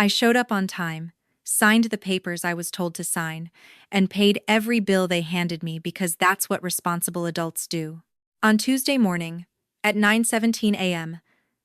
I showed up on time, signed the papers I was told to sign, and paid every bill they handed me because that's what responsible adults do. On Tuesday morning, at 9:17 a.m.,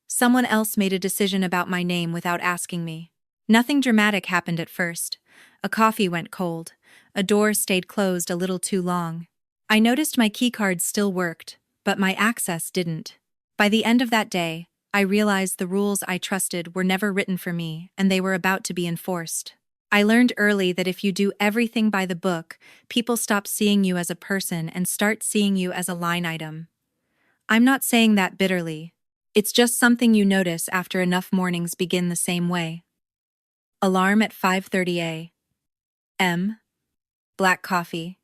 someone else made a decision about my name without asking me. Nothing dramatic happened at first. A coffee went cold. A door stayed closed a little too long. I noticed my keycard still worked, but my access didn't. By the end of that day, I realized the rules I trusted were never written for me, and they were about to be enforced. I learned early that if you do everything by the book, people stop seeing you as a person and start seeing you as a line item. I'm not saying that bitterly. It's just something you notice after enough mornings begin the same way. Alarm at 5:30 a.m. Black coffee.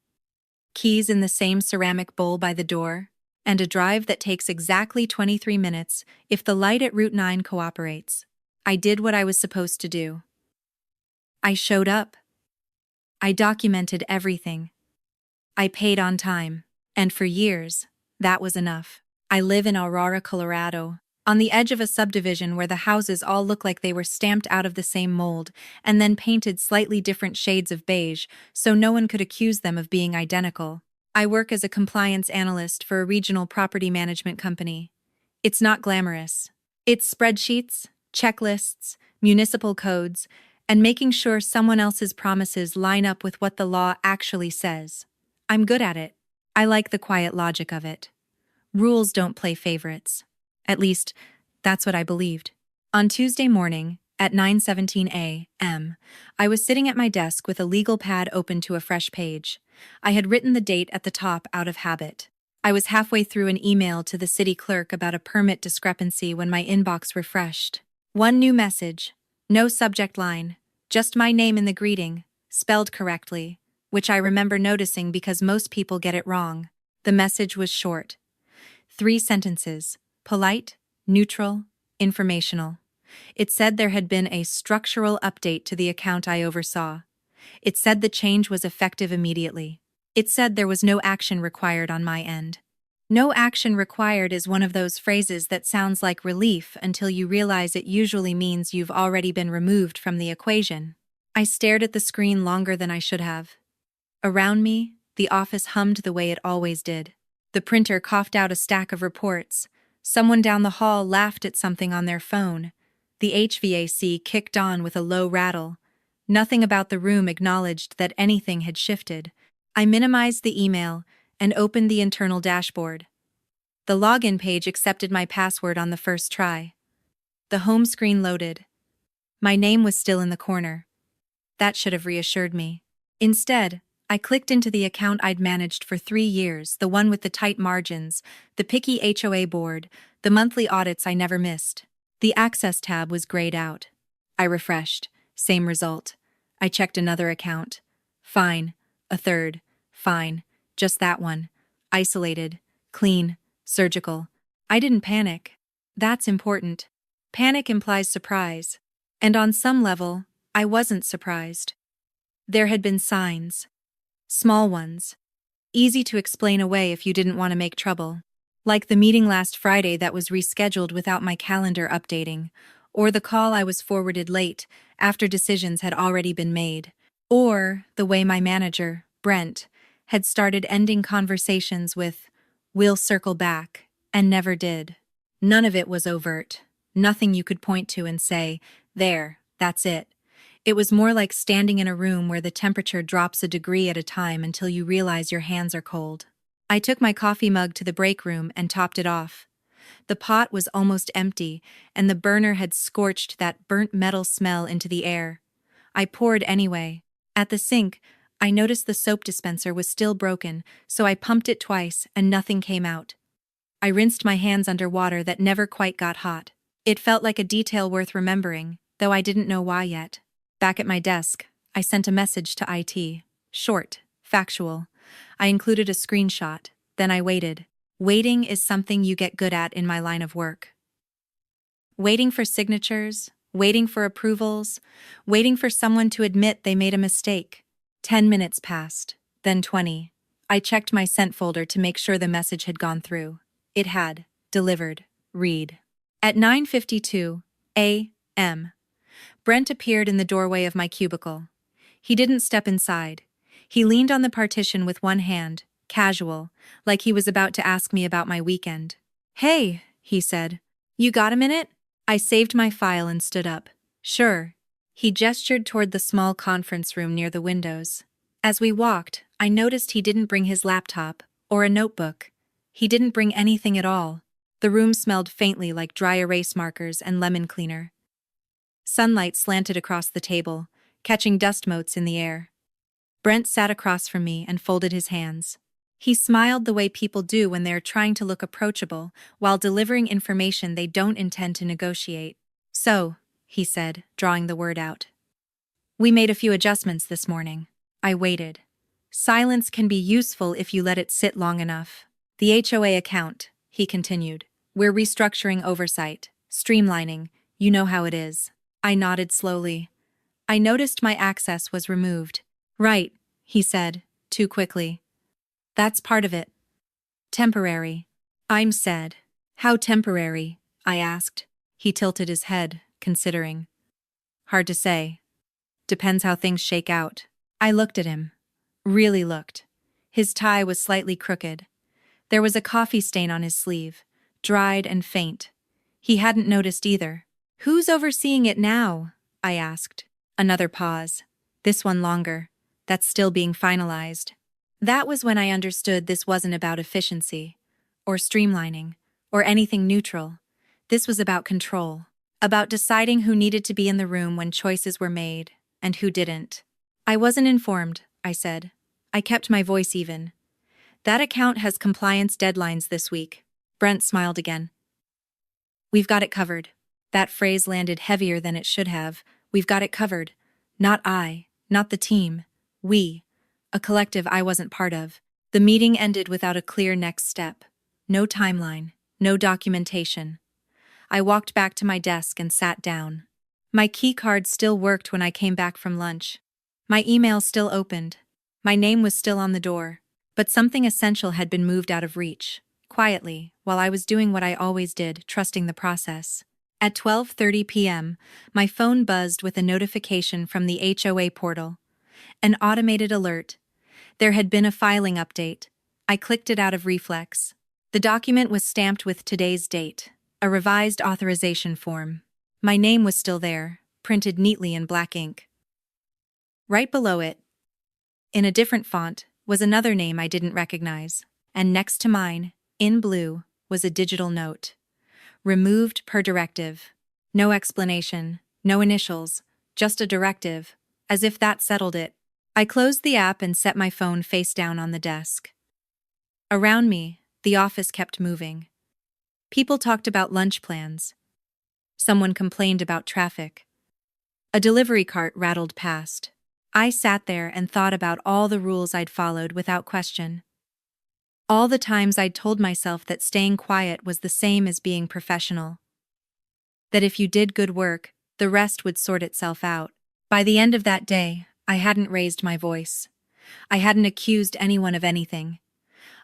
Keys in the same ceramic bowl by the door, and a drive that takes exactly 23 minutes if the light at Route 9 cooperates. I did what I was supposed to do. I showed up. I documented everything. I paid on time. And for years, that was enough. I live in Aurora, Colorado, on the edge of a subdivision where the houses all look like they were stamped out of the same mold and then painted slightly different shades of beige so no one could accuse them of being identical. I work as a compliance analyst for a regional property management company. It's not glamorous. It's spreadsheets, checklists, municipal codes, and making sure someone else's promises line up with what the law actually says. I'm good at it. I like the quiet logic of it. Rules don't play favorites. At least, that's what I believed. On Tuesday morning, at 9:17 a.m., I was sitting at my desk with a legal pad open to a fresh page. I had written the date at the top out of habit. I was halfway through an email to the city clerk about a permit discrepancy when my inbox refreshed. One new message. No subject line. Just my name in the greeting, spelled correctly, which I remember noticing because most people get it wrong. The message was short. 3 sentences. Polite, neutral, informational. It said there had been a structural update to the account I oversaw. It said the change was effective immediately. It said there was no action required on my end. No action required is one of those phrases that sounds like relief until you realize it usually means you've already been removed from the equation. I stared at the screen longer than I should have. Around me, the office hummed the way it always did. The printer coughed out a stack of reports. Someone down the hall laughed at something on their phone. The HVAC kicked on with a low rattle. Nothing about the room acknowledged that anything had shifted. I minimized the email and opened the internal dashboard. The login page accepted my password on the first try. The home screen loaded. My name was still in the corner. That should have reassured me. Instead, I clicked into the account I'd managed for 3 years, the one with the tight margins, the picky HOA board, the monthly audits I never missed. The Access tab was grayed out. I refreshed. Same result. I checked another account. Fine. A third. Fine. Just that one. Isolated. Clean. Surgical. I didn't panic. That's important. Panic implies surprise. And on some level, I wasn't surprised. There had been signs. Small ones. Easy to explain away if you didn't want to make trouble. Like the meeting last Friday that was rescheduled without my calendar updating, or the call I was forwarded late after decisions had already been made, or the way my manager, Brent, had started ending conversations with, "We'll circle back," and never did. None of it was overt. Nothing you could point to and say, "There, that's it." It was more like standing in a room where the temperature drops a degree at a time until you realize your hands are cold. I took my coffee mug to the break room and topped it off. The pot was almost empty, and the burner had scorched that burnt metal smell into the air. I poured anyway. At the sink, I noticed the soap dispenser was still broken, so I pumped it twice and nothing came out. I rinsed my hands under water that never quite got hot. It felt like a detail worth remembering, though I didn't know why yet. Back at my desk, I sent a message to IT. Short, factual. I included a screenshot, then I waited. Waiting is something you get good at in my line of work. Waiting for signatures, waiting for approvals, waiting for someone to admit they made a mistake. 10 minutes passed, then 20. I checked my sent folder to make sure the message had gone through. It had. Delivered. Read. At 9:52 a.m., Brent appeared in the doorway of my cubicle. He didn't step inside. He leaned on the partition with one hand, casual, like he was about to ask me about my weekend. "Hey," he said. "You got a minute?" I saved my file and stood up. "Sure." He gestured toward the small conference room near the windows. As we walked, I noticed he didn't bring his laptop or a notebook. He didn't bring anything at all. The room smelled faintly like dry erase markers and lemon cleaner. Sunlight slanted across the table, catching dust motes in the air. Brent sat across from me and folded his hands. He smiled the way people do when they're trying to look approachable while delivering information they don't intend to negotiate. "So," he said, drawing the word out. "We made a few adjustments this morning." I waited. Silence can be useful if you let it sit long enough. "The HOA account," he continued. "We're restructuring oversight, streamlining, you know how it is." I nodded slowly. I noticed my access was removed. "Right," he said, too quickly. "That's part of it. Temporary." I'm said. "How temporary?" I asked. He tilted his head, considering. "Hard to say. Depends how things shake out." I looked at him. Really looked. His tie was slightly crooked. There was a coffee stain on his sleeve, dried and faint. He hadn't noticed either. "Who's overseeing it now?" I asked. Another pause. This one longer. "That's still being finalized." That was when I understood this wasn't about efficiency, or streamlining, or anything neutral. This was about control. About deciding who needed to be in the room when choices were made, and who didn't. "I wasn't informed," I said. I kept my voice even. "That account has compliance deadlines this week." Brent smiled again. "We've got it covered." That phrase landed heavier than it should have. We've got it covered. Not I, not the team. We. A collective I wasn't part of. The meeting ended without a clear next step. No timeline, no documentation. I walked back to my desk and sat down. My key card still worked when I came back from lunch. My email still opened. My name was still on the door. But something essential had been moved out of reach, quietly, while I was doing what I always did, trusting the process. At 12:30 p.m., my phone buzzed with a notification from the HOA portal. An automated alert. There had been a filing update. I clicked it out of reflex. The document was stamped with today's date, a revised authorization form. My name was still there, printed neatly in black ink. Right below it, in a different font, was another name I didn't recognize, and next to mine, in blue, was a digital note. "Removed per directive." No explanation, no initials, just a directive, as if that settled it. I closed the app and set my phone face down on the desk. Around me, the office kept moving. People talked about lunch plans. Someone complained about traffic. A delivery cart rattled past. I sat there and thought about all the rules I'd followed without question. All the times I'd told myself that staying quiet was the same as being professional. That if you did good work, the rest would sort itself out. By the end of that day, I hadn't raised my voice. I hadn't accused anyone of anything.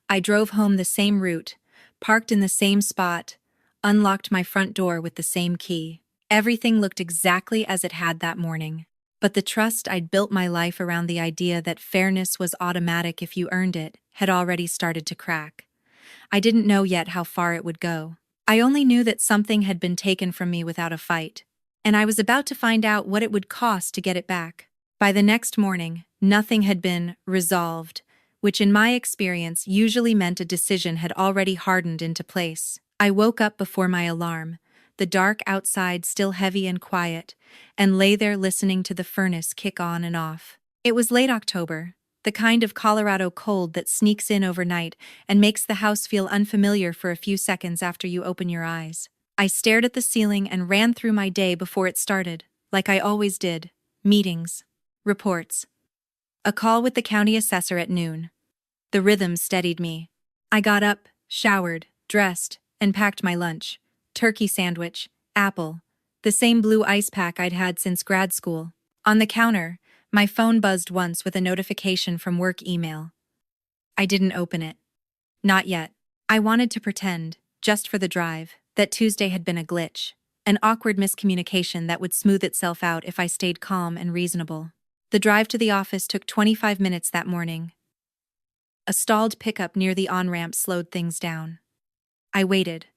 I drove home the same route, parked in the same spot, unlocked my front door with the same key. Everything looked exactly as it had that morning. But the trust I'd built my life around the idea that fairness was automatic if you earned it had already started to crack. I didn't know yet how far it would go. I only knew that something had been taken from me without a fight, and I was about to find out what it would cost to get it back. By the next morning, nothing had been resolved, which in my experience usually meant a decision had already hardened into place. I woke up before my alarm, the dark outside still heavy and quiet, and lay there listening to the furnace kick on and off. It was late October, the kind of Colorado cold that sneaks in overnight and makes the house feel unfamiliar for a few seconds after you open your eyes. I stared at the ceiling and ran through my day before it started, like I always did. Meetings. Reports. A call with the county assessor at noon. The rhythm steadied me. I got up, showered, dressed, and packed my lunch. Turkey sandwich, apple, the same blue ice pack I'd had since grad school. On the counter, my phone buzzed once with a notification from work email. I didn't open it. Not yet. I wanted to pretend, just for the drive, that Tuesday had been a glitch. an awkward miscommunication that would smooth itself out if I stayed calm and reasonable. The drive to the office took 25 minutes that morning. A stalled pickup near the on-ramp slowed things down. I waited,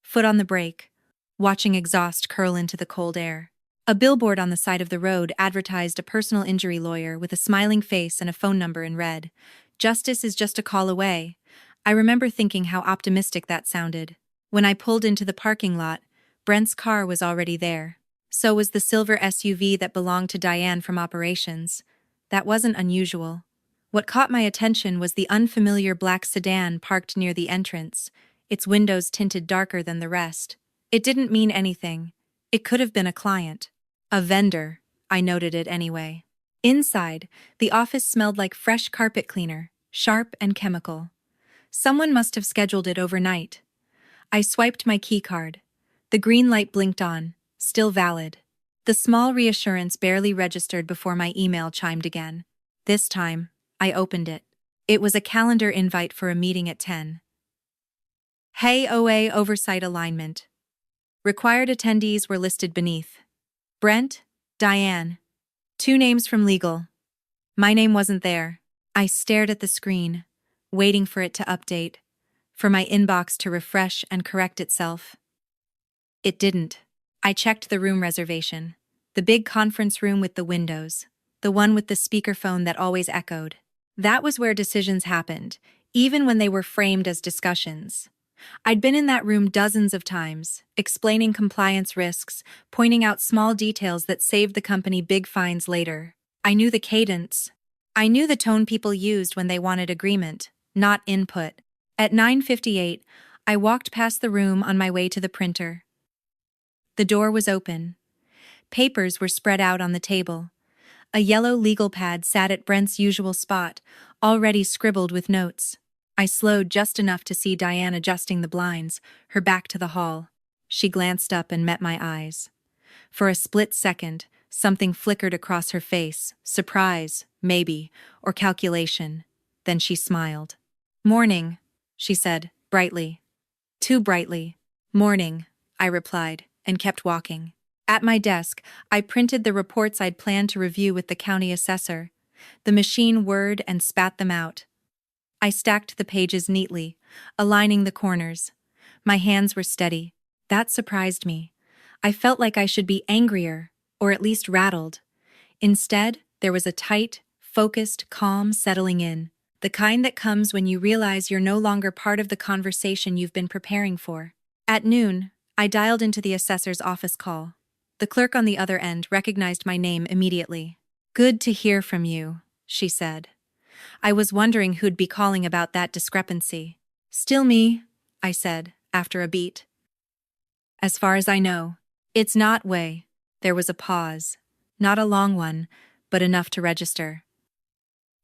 foot on the brake, watching exhaust curl into the cold air. A billboard on the side of the road advertised a personal injury lawyer with a smiling face and a phone number in red. Justice is just a call away. I remember thinking how optimistic that sounded. When I pulled into the parking lot, Brent's car was already there. So was the silver SUV that belonged to Diane from operations. That wasn't unusual. What caught my attention was the unfamiliar black sedan parked near the entrance, its windows tinted darker than the rest. It didn't mean anything. It could have been a client. A vendor, I noted it anyway. Inside, the office smelled like fresh carpet cleaner, sharp and chemical. Someone must have scheduled it overnight. I swiped my keycard. The green light blinked on, still valid. The small reassurance barely registered before my email chimed again. This time, I opened it. It was a calendar invite for a meeting at 10. Hey OA Oversight Alignment. Required attendees were listed beneath. Brent, Diane. 2 names from legal. My name wasn't there. I stared at the screen, waiting for it to update, for my inbox to refresh and correct itself. It didn't. I checked the room reservation. The big conference room with the windows. The one with the speakerphone that always echoed. That was where decisions happened, even when they were framed as discussions. I'd been in that room dozens of times, explaining compliance risks, pointing out small details that saved the company big fines later. I knew the cadence. I knew the tone people used when they wanted agreement, not input. At 9:58, I walked past the room on my way to the printer. The door was open. Papers were spread out on the table. A yellow legal pad sat at Brent's usual spot, already scribbled with notes. I slowed just enough to see Diane adjusting the blinds, her back to the hall. She glanced up and met my eyes. For a split second, something flickered across her face, surprise, maybe, or calculation. Then she smiled. "Morning," she said, brightly. Too brightly. "Morning," I replied, and kept walking. At my desk, I printed the reports I'd planned to review with the county assessor. The machine whirred and spat them out. I stacked the pages neatly, aligning the corners. My hands were steady. That surprised me. I felt like I should be angrier, or at least rattled. Instead, there was a tight, focused calm settling in, the kind that comes when you realize you're no longer part of the conversation you've been preparing for. At noon, I dialed into the assessor's office call. The clerk on the other end recognized my name immediately. "Good to hear from you," she said. I was wondering who'd be calling about that discrepancy. "Still me," I said, after a beat. "As far as I know." "It's not way." There was a pause. Not a long one, but enough to register.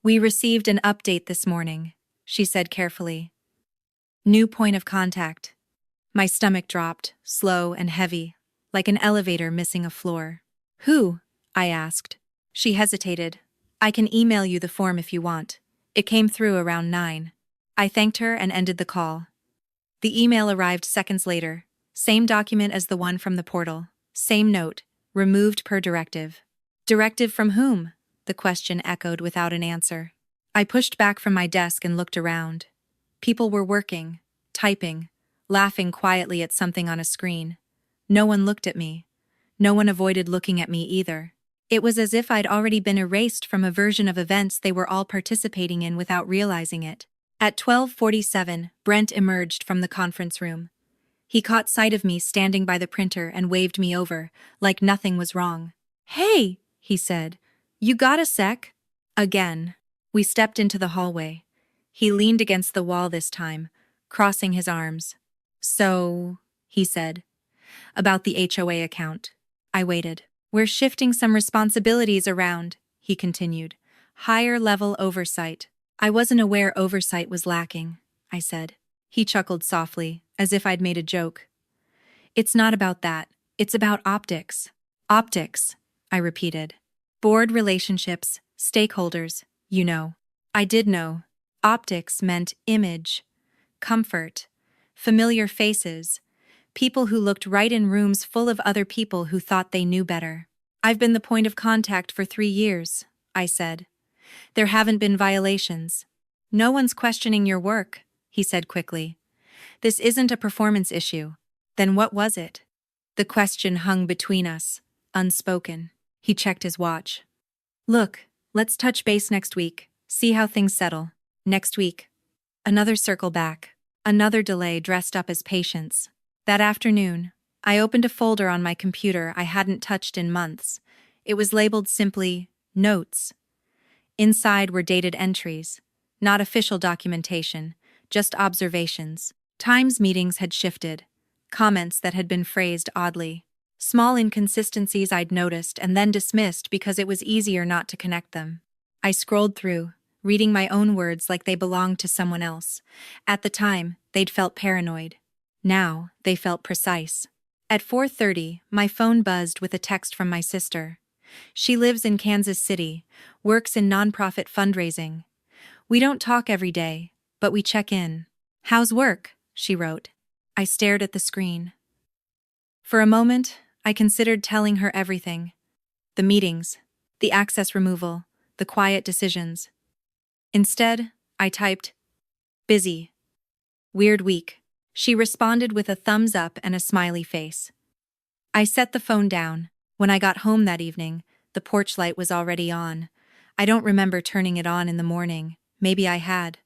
"We received an update this morning," she said carefully. "New point of contact." My stomach dropped, slow and heavy, like an elevator missing a floor. "Who?" I asked. She hesitated. "I can email you the form if you want. It came through around 9. I thanked her and ended the call. The email arrived seconds later. Same document as the one from the portal. Same note, removed per directive. "Directive from whom?" The question echoed without an answer. I pushed back from my desk and looked around. People were working, typing, laughing quietly at something on a screen. No one looked at me. No one avoided looking at me either. It was as if I'd already been erased from a version of events they were all participating in without realizing it. At 12:47, Brent emerged from the conference room. He caught sight of me standing by the printer and waved me over, like nothing was wrong. "Hey," he said. "You got a sec?" Again. We stepped into the hallway. He leaned against the wall this time, crossing his arms. "So," he said. "About the HOA account." I waited. "We're shifting some responsibilities around," he continued. "Higher-level oversight." "I wasn't aware oversight was lacking," I said. He chuckled softly, as if I'd made a joke. "It's not about that. It's about optics." "Optics," I repeated. "Board relationships, stakeholders, you know." I did know. Optics meant image, comfort, familiar faces, People who looked right in rooms full of other people who thought they knew better. "I've been the point of contact for 3 years," I said. "There haven't been violations." "No one's questioning your work," he said quickly. "This isn't a performance issue." "Then what was it?" The question hung between us, unspoken. He checked his watch. "Look, let's touch base next week, see how things settle." Next week. Another circle back. Another delay dressed up as patience. That afternoon, I opened a folder on my computer I hadn't touched in months. It was labeled simply, Notes. Inside were dated entries. Not official documentation, just observations. Times meetings had shifted. Comments that had been phrased oddly. Small inconsistencies I'd noticed and then dismissed because it was easier not to connect them. I scrolled through, reading my own words like they belonged to someone else. At the time, they'd felt paranoid. Now, they felt precise. At 4:30, my phone buzzed with a text from my sister. She lives in Kansas City, works in nonprofit fundraising. "We don't talk every day, but we check in." "How's work?" she wrote. I stared at the screen. For a moment, I considered telling her everything. The meetings, the access removal, the quiet decisions. Instead, I typed, "Busy. Weird week." She responded with a thumbs up and a smiley face. I set the phone down. When I got home that evening, the porch light was already on. I don't remember turning it on in the morning. Maybe I had.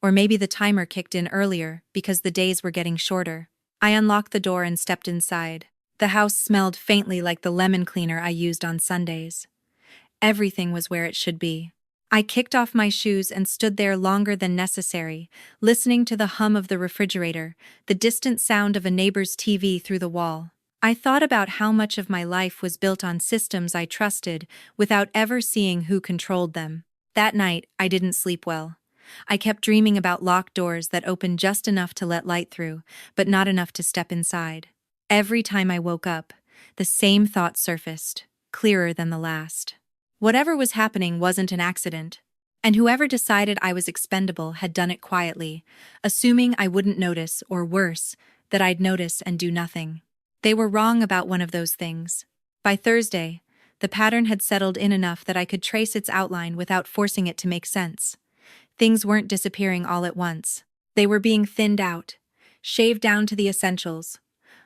Or maybe the timer kicked in earlier because the days were getting shorter. I unlocked the door and stepped inside. The house smelled faintly like the lemon cleaner I used on Sundays. Everything was where it should be. I kicked off my shoes and stood there longer than necessary, listening to the hum of the refrigerator, the distant sound of a neighbor's TV through the wall. I thought about how much of my life was built on systems I trusted without ever seeing who controlled them. That night, I didn't sleep well. I kept dreaming about locked doors that opened just enough to let light through, but not enough to step inside. Every time I woke up, the same thought surfaced, clearer than the last. Whatever was happening wasn't an accident, and whoever decided I was expendable had done it quietly, assuming I wouldn't notice, or worse, that I'd notice and do nothing. They were wrong about one of those things. By Thursday, the pattern had settled in enough that I could trace its outline without forcing it to make sense. Things weren't disappearing all at once. They were being thinned out, shaved down to the essentials,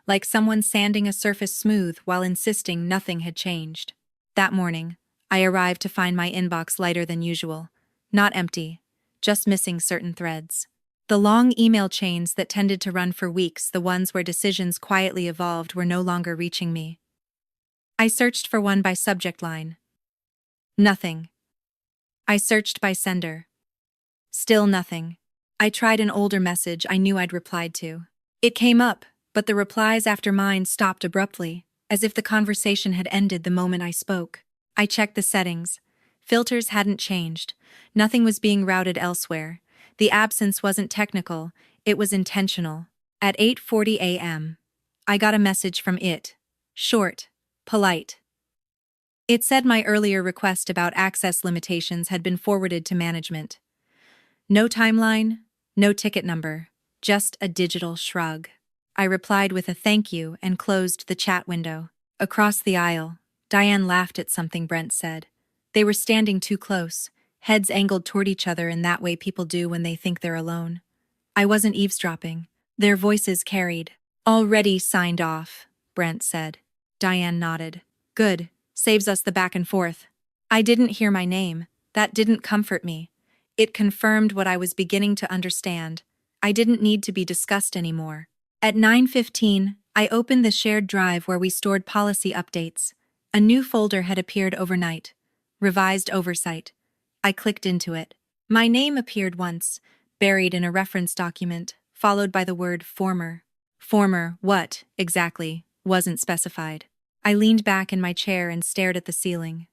like someone sanding a surface smooth while insisting nothing had changed. That morning, I arrived to find my inbox lighter than usual. Not empty, just missing certain threads. The long email chains that tended to run for weeks, the ones where decisions quietly evolved, were no longer reaching me. I searched for one by subject line. Nothing. I searched by sender. Still nothing. I tried an older message I knew I'd replied to. It came up, but the replies after mine stopped abruptly, as if the conversation had ended the moment I spoke. I checked the settings. Filters hadn't changed. Nothing was being routed elsewhere. The absence wasn't technical, it was intentional. At 8:40 a.m., I got a message from it. Short, polite. It said my earlier request about access limitations had been forwarded to management. No timeline, no ticket number, just a digital shrug. I replied with a thank you and closed the chat window. Across the aisle, Diane laughed at something Brent said. They were standing too close, heads angled toward each other in that way people do when they think they're alone. I wasn't eavesdropping. Their voices carried. "Already signed off," Brent said. Diane nodded. "Good, saves us the back and forth." I didn't hear my name. That didn't comfort me. It confirmed what I was beginning to understand. I didn't need to be discussed anymore. At 9:15, I opened the shared drive where we stored policy updates. A new folder had appeared overnight. Revised oversight. I clicked into it. My name appeared once, buried in a reference document, followed by the word former. Former what, exactly, wasn't specified. I leaned back in my chair and stared at the ceiling.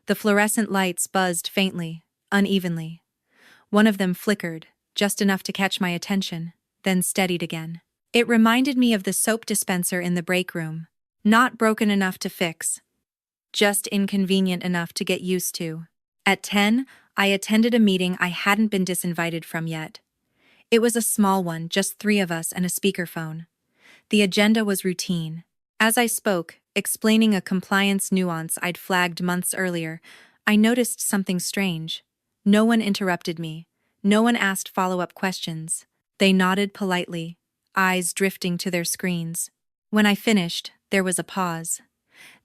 The fluorescent lights buzzed faintly, unevenly. One of them flickered, just enough to catch my attention, then steadied again. It reminded me of the soap dispenser in the break room. Not broken enough to fix, just inconvenient enough to get used to. At 10, I attended a meeting I hadn't been disinvited from yet. It was a small one, just 3 of us and a speakerphone. The agenda was routine. As I spoke, explaining a compliance nuance I'd flagged months earlier, I noticed something strange. No one interrupted me. No one asked follow-up questions. They nodded politely, eyes drifting to their screens. When I finished, there was a pause.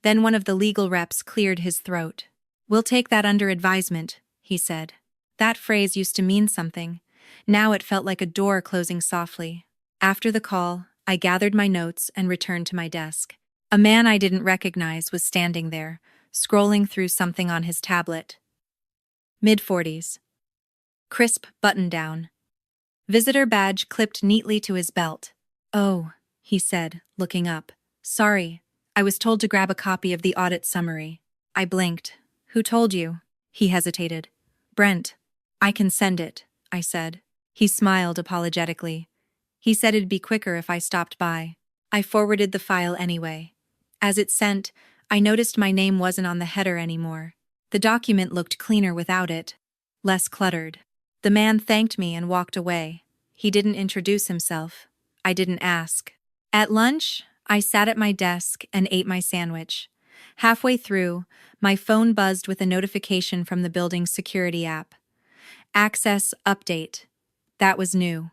Then one of the legal reps cleared his throat. "We'll take that under advisement," he said. That phrase used to mean something. Now it felt like a door closing softly. After the call, I gathered my notes and returned to my desk. A man I didn't recognize was standing there, scrolling through something on his tablet. Mid-40s. Crisp button-down. Visitor badge clipped neatly to his belt. "Oh," he said, looking up. "Sorry, I was told to grab a copy of the audit summary." I blinked. "Who told you?" He hesitated. "Brent. I can send it," I said. He smiled apologetically. He said it'd be quicker if I stopped by. I forwarded the file anyway. As it sent, I noticed my name wasn't on the header anymore. The document looked cleaner without it, less cluttered. The man thanked me and walked away. He didn't introduce himself. I didn't ask. At lunch, I sat at my desk and ate my sandwich. Halfway through, my phone buzzed with a notification from the building's security app. Access update. That was new.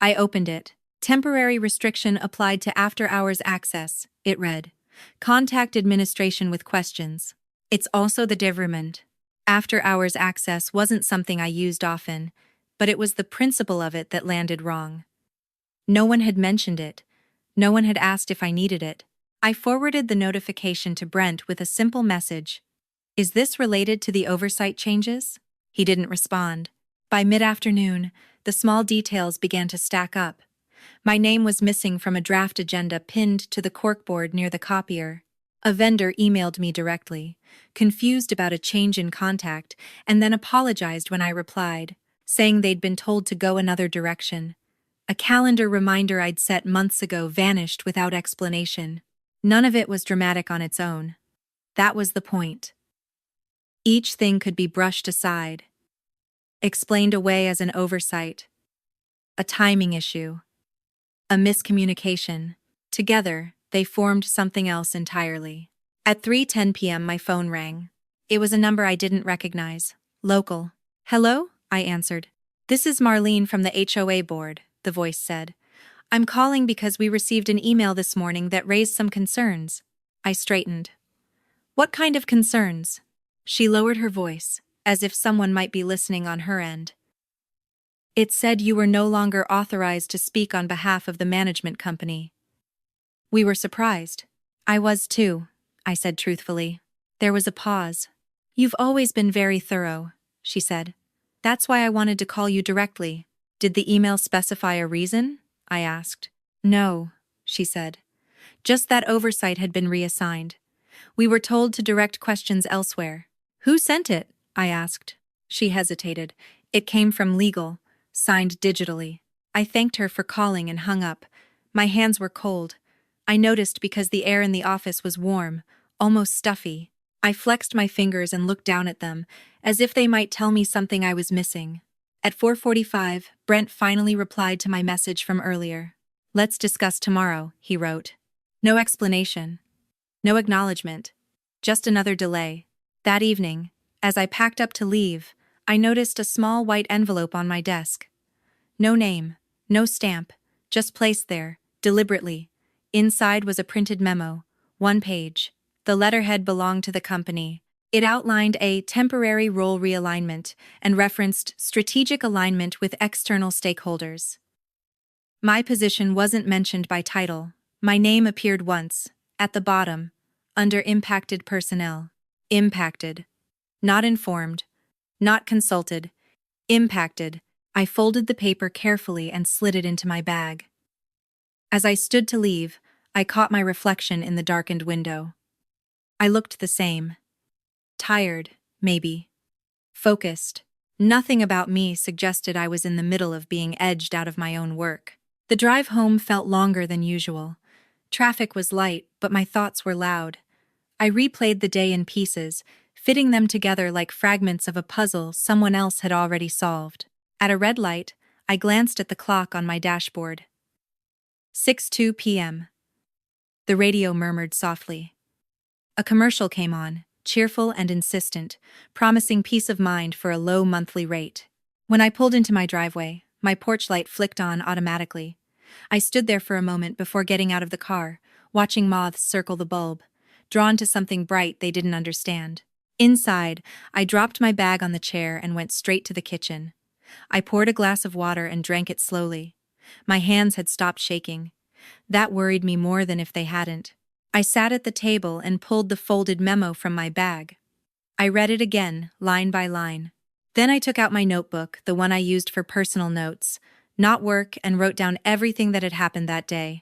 I opened it. Temporary restriction applied to after-hours access, it read. Contact administration with questions. It's also the reassigned. After-hours access wasn't something I used often, but it was the principle of it that landed wrong. No one had mentioned it. No one had asked if I needed it. I forwarded the notification to Brent with a simple message. "Is this related to the oversight changes?" He didn't respond. By mid-afternoon, the small details began to stack up. My name was missing from a draft agenda pinned to the corkboard near the copier. A vendor emailed me directly, confused about a change in contact, and then apologized when I replied, saying they'd been told to go another direction. A calendar reminder I'd set months ago vanished without explanation. None of it was dramatic on its own. That was the point. Each thing could be brushed aside, explained away as an oversight, a timing issue, a miscommunication. Together, they formed something else entirely. At 3:10 p.m. my phone rang. It was a number I didn't recognize. Local. "Hello?" I answered. "This is Marlene from the HOA board," the voice said. "I'm calling because we received an email this morning that raised some concerns." I straightened. "What kind of concerns?" She lowered her voice, as if someone might be listening on her end. "It said you were no longer authorized to speak on behalf of the management company." We were surprised. I was too, I said truthfully. There was a pause. "You've always been very thorough," she said. "That's why I wanted to call you directly." "Did the email specify a reason?" I asked. "No," she said. "Just that oversight had been reassigned. We were told to direct questions elsewhere." "Who sent it?" I asked. She hesitated. "It came from legal, signed digitally." I thanked her for calling and hung up. My hands were cold. I noticed because the air in the office was warm, almost stuffy. I flexed my fingers and looked down at them, as if they might tell me something I was missing. At 4:45, Brent finally replied to my message from earlier. "Let's discuss tomorrow," he wrote. No explanation. No acknowledgement. Just another delay. That evening, as I packed up to leave, I noticed a small white envelope on my desk. No name, no stamp, just placed there, deliberately. Inside was a printed memo, 1 page. The letterhead belonged to the company. It outlined a temporary role realignment and referenced strategic alignment with external stakeholders. My position wasn't mentioned by title. My name appeared once, at the bottom, under impacted personnel. Impacted. Not informed. Not consulted. Impacted. I folded the paper carefully and slid it into my bag. As I stood to leave, I caught my reflection in the darkened window. I looked the same. Tired, maybe. Focused. Nothing about me suggested I was in the middle of being edged out of my own work. The drive home felt longer than usual. Traffic was light, but my thoughts were loud. I replayed the day in pieces, fitting them together like fragments of a puzzle someone else had already solved. At a red light, I glanced at the clock on my dashboard. 6:02 p.m. The radio murmured softly. A commercial came on, cheerful and insistent, promising peace of mind for a low monthly rate. When I pulled into my driveway, my porch light flicked on automatically. I stood there for a moment before getting out of the car, watching moths circle the bulb, drawn to something bright they didn't understand. Inside, I dropped my bag on the chair and went straight to the kitchen. I poured a glass of water and drank it slowly. My hands had stopped shaking. That worried me more than if they hadn't. I sat at the table and pulled the folded memo from my bag. I read it again, line by line. Then I took out my notebook, the one I used for personal notes, not work, and wrote down everything that had happened that day.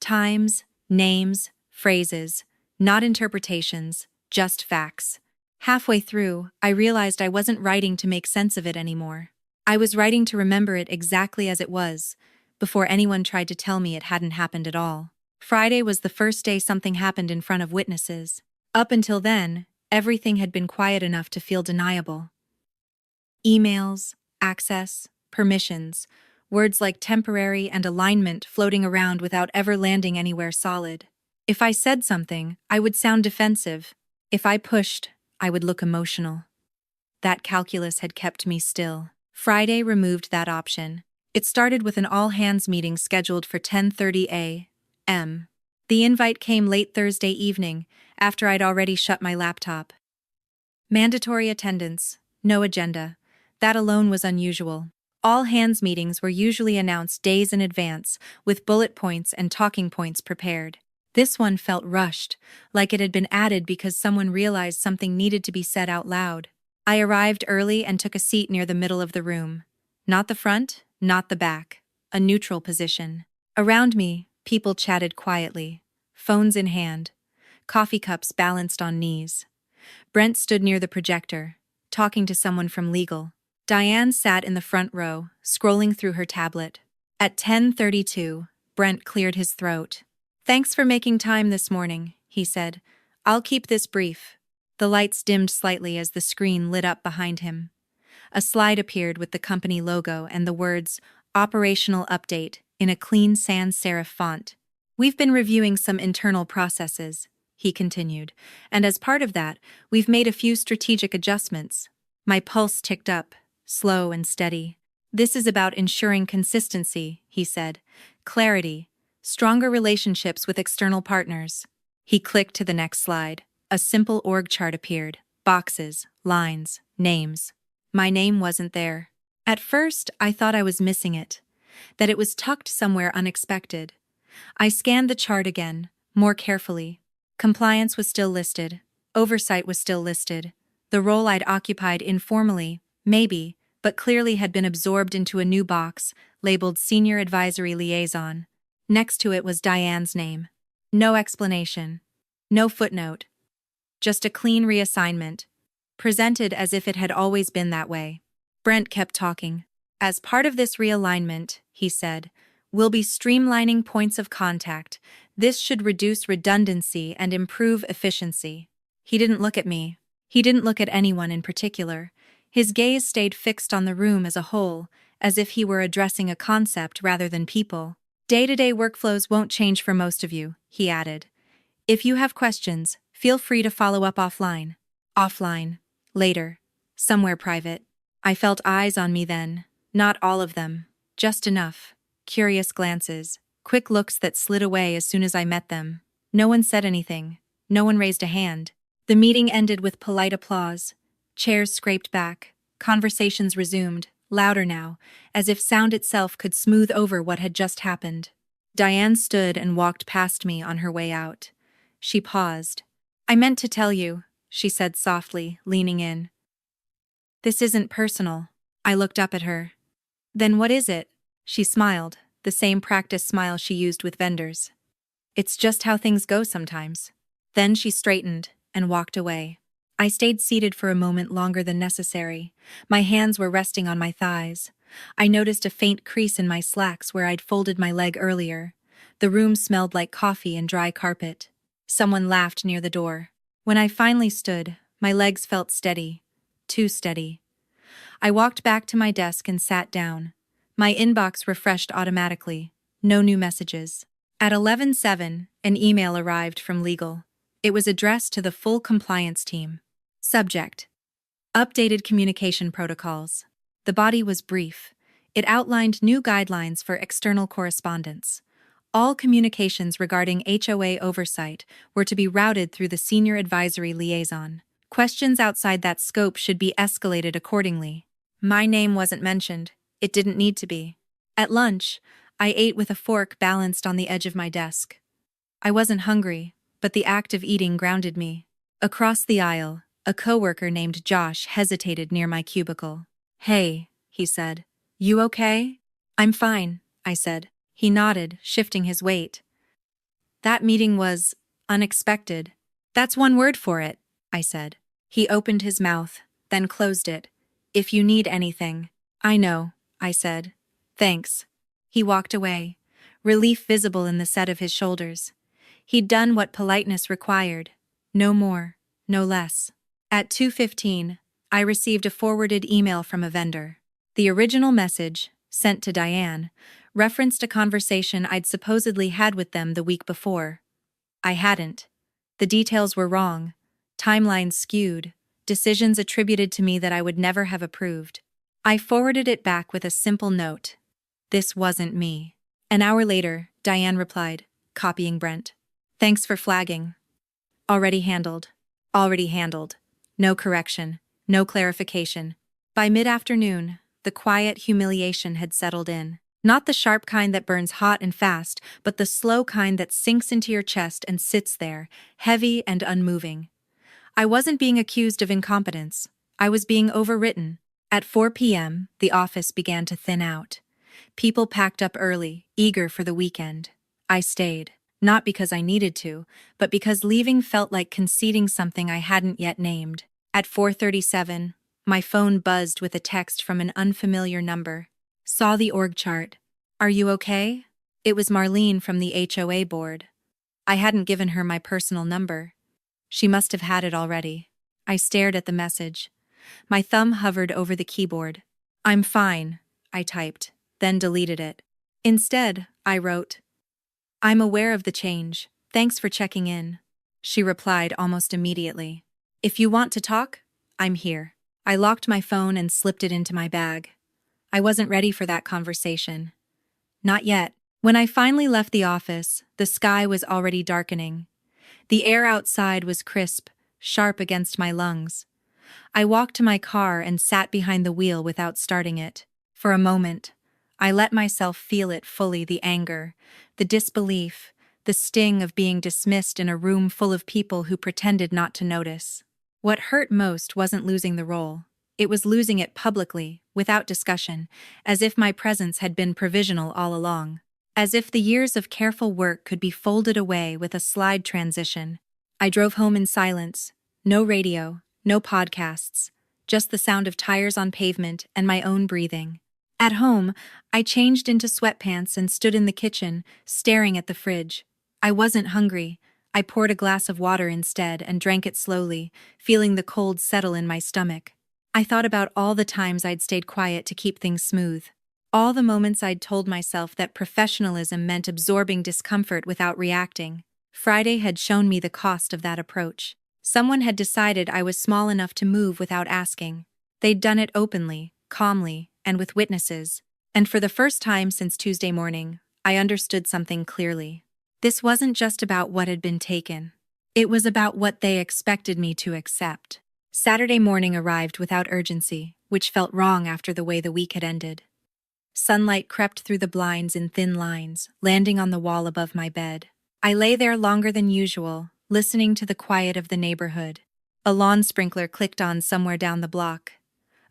Times, names, phrases, not interpretations, just facts. Halfway through, I realized I wasn't writing to make sense of it anymore. I was writing to remember it exactly as it was, before anyone tried to tell me it hadn't happened at all. Friday was the first day something happened in front of witnesses. Up until then, everything had been quiet enough to feel deniable. Emails, access, permissions, words like temporary and alignment floating around without ever landing anywhere solid. If I said something, I would sound defensive. If I pushed, I would look emotional. That calculus had kept me still. Friday removed that option. It started with an all-hands meeting scheduled for 10:30 a.m. The invite came late Thursday evening, after I'd already shut my laptop. Mandatory attendance, no agenda. That alone was unusual. All-hands meetings were usually announced days in advance, with bullet points and talking points prepared. This one felt rushed, like it had been added because someone realized something needed to be said out loud. I arrived early and took a seat near the middle of the room. Not the front, not the back. A neutral position. Around me, people chatted quietly, phones in hand, coffee cups balanced on knees. Brent stood near the projector, talking to someone from legal. Diane sat in the front row, scrolling through her tablet. At 10:32, Brent cleared his throat. "Thanks for making time this morning," he said. "I'll keep this brief." The lights dimmed slightly as the screen lit up behind him. A slide appeared with the company logo and the words, "Operational Update," in a clean sans serif font. "We've been reviewing some internal processes," he continued, "and as part of that, we've made a few strategic adjustments." My pulse ticked up, slow and steady. "This is about ensuring consistency," he said. "Clarity, stronger relationships with external partners." He clicked to the next slide. A simple org chart appeared. Boxes, lines, names. My name wasn't there. At first, I thought I was missing it, that it was tucked somewhere unexpected. I scanned the chart again, more carefully. Compliance was still listed. Oversight was still listed. The role I'd occupied informally, maybe, but clearly had been absorbed into a new box, labeled Senior Advisory Liaison. Next to it was Diane's name. No explanation. No footnote. Just a clean reassignment, presented as if it had always been that way. Brent kept talking. "As part of this realignment," he said, "we'll be streamlining points of contact. This should reduce redundancy and improve efficiency." He didn't look at me. He didn't look at anyone in particular. His gaze stayed fixed on the room as a whole, as if he were addressing a concept rather than people. "Day-to-day workflows won't change for most of you," he added. "If you have questions, feel free to follow up offline." Offline. Later. Somewhere private. I felt eyes on me then. Not all of them. Just enough. Curious glances. Quick looks that slid away as soon as I met them. No one said anything. No one raised a hand. The meeting ended with polite applause. Chairs scraped back. Conversations resumed, louder now, as if sound itself could smooth over what had just happened. Diane stood and walked past me on her way out. She paused. "I meant to tell you," she said softly, leaning in. "This isn't personal." I looked up at her. "Then what is it?" She smiled, the same practice smile she used with vendors. "It's just how things go sometimes." Then she straightened and walked away. I stayed seated for a moment longer than necessary. My hands were resting on my thighs. I noticed a faint crease in my slacks where I'd folded my leg earlier. The room smelled like coffee and dry carpet. Someone laughed near the door. When I finally stood, my legs felt steady. Too steady. I walked back to my desk and sat down. My inbox refreshed automatically. No new messages. At 11:07, an email arrived from legal. It was addressed to the full compliance team. Subject: Updated communication protocols. The body was brief. It outlined new guidelines for external correspondence. All communications regarding HOA oversight were to be routed through the Senior Advisory Liaison. Questions outside that scope should be escalated accordingly. My name wasn't mentioned. It didn't need to be. At lunch, I ate with a fork balanced on the edge of my desk. I wasn't hungry, but the act of eating grounded me. Across the aisle, a coworker named Josh hesitated near my cubicle. "Hey," he said. "You okay?" "I'm fine," I said. He nodded, shifting his weight. "That meeting was unexpected." "That's one word for it," I said. He opened his mouth, then closed it. "If you need anything." "I know," I said. "Thanks." He walked away, relief visible in the set of his shoulders. He'd done what politeness required. No more, no less. At 2:15, I received a forwarded email from a vendor. The original message, sent to Diane, referenced a conversation I'd supposedly had with them the week before. I hadn't. The details were wrong, timelines skewed, decisions attributed to me that I would never have approved. I forwarded it back with a simple note. This wasn't me. An hour later, Diane replied, copying Brent. "Thanks for flagging. Already handled. Already handled. No correction. No clarification." By mid-afternoon, the quiet humiliation had settled in. Not the sharp kind that burns hot and fast, but the slow kind that sinks into your chest and sits there, heavy and unmoving. I wasn't being accused of incompetence. I was being overwritten. At 4 p.m., the office began to thin out. People packed up early, eager for the weekend. I stayed, not because I needed to, but because leaving felt like conceding something I hadn't yet named. At 4:37, my phone buzzed with a text from an unfamiliar number. Saw the org chart. "Are you okay?" It was Marlene from the HOA board. I hadn't given her my personal number. She must have had it already. I stared at the message. My thumb hovered over the keyboard. "I'm fine," I typed, then deleted it. Instead, I wrote, "I'm aware of the change. Thanks for checking in." She replied almost immediately. "If you want to talk, I'm here." I locked my phone and slipped it into my bag. I wasn't ready for that conversation. Not yet. When I finally left the office, the sky was already darkening. The air outside was crisp, sharp against my lungs. I walked to my car and sat behind the wheel without starting it. For a moment, I let myself feel it fully, the anger, the disbelief, the sting of being dismissed in a room full of people who pretended not to notice. What hurt most wasn't losing the role. It was losing it publicly, without discussion, as if my presence had been provisional all along. As if the years of careful work could be folded away with a slide transition. I drove home in silence. No radio, no podcasts, just the sound of tires on pavement and my own breathing. At home, I changed into sweatpants and stood in the kitchen, staring at the fridge. I wasn't hungry. I poured a glass of water instead and drank it slowly, feeling the cold settle in my stomach. I thought about all the times I'd stayed quiet to keep things smooth. All the moments I'd told myself that professionalism meant absorbing discomfort without reacting. Friday had shown me the cost of that approach. Someone had decided I was small enough to move without asking. They'd done it openly, calmly, and with witnesses. And for the first time since Tuesday morning, I understood something clearly. This wasn't just about what had been taken. It was about what they expected me to accept. Saturday morning arrived without urgency, which felt wrong after the way the week had ended. Sunlight crept through the blinds in thin lines, landing on the wall above my bed. I lay there longer than usual, listening to the quiet of the neighborhood. A lawn sprinkler clicked on somewhere down the block.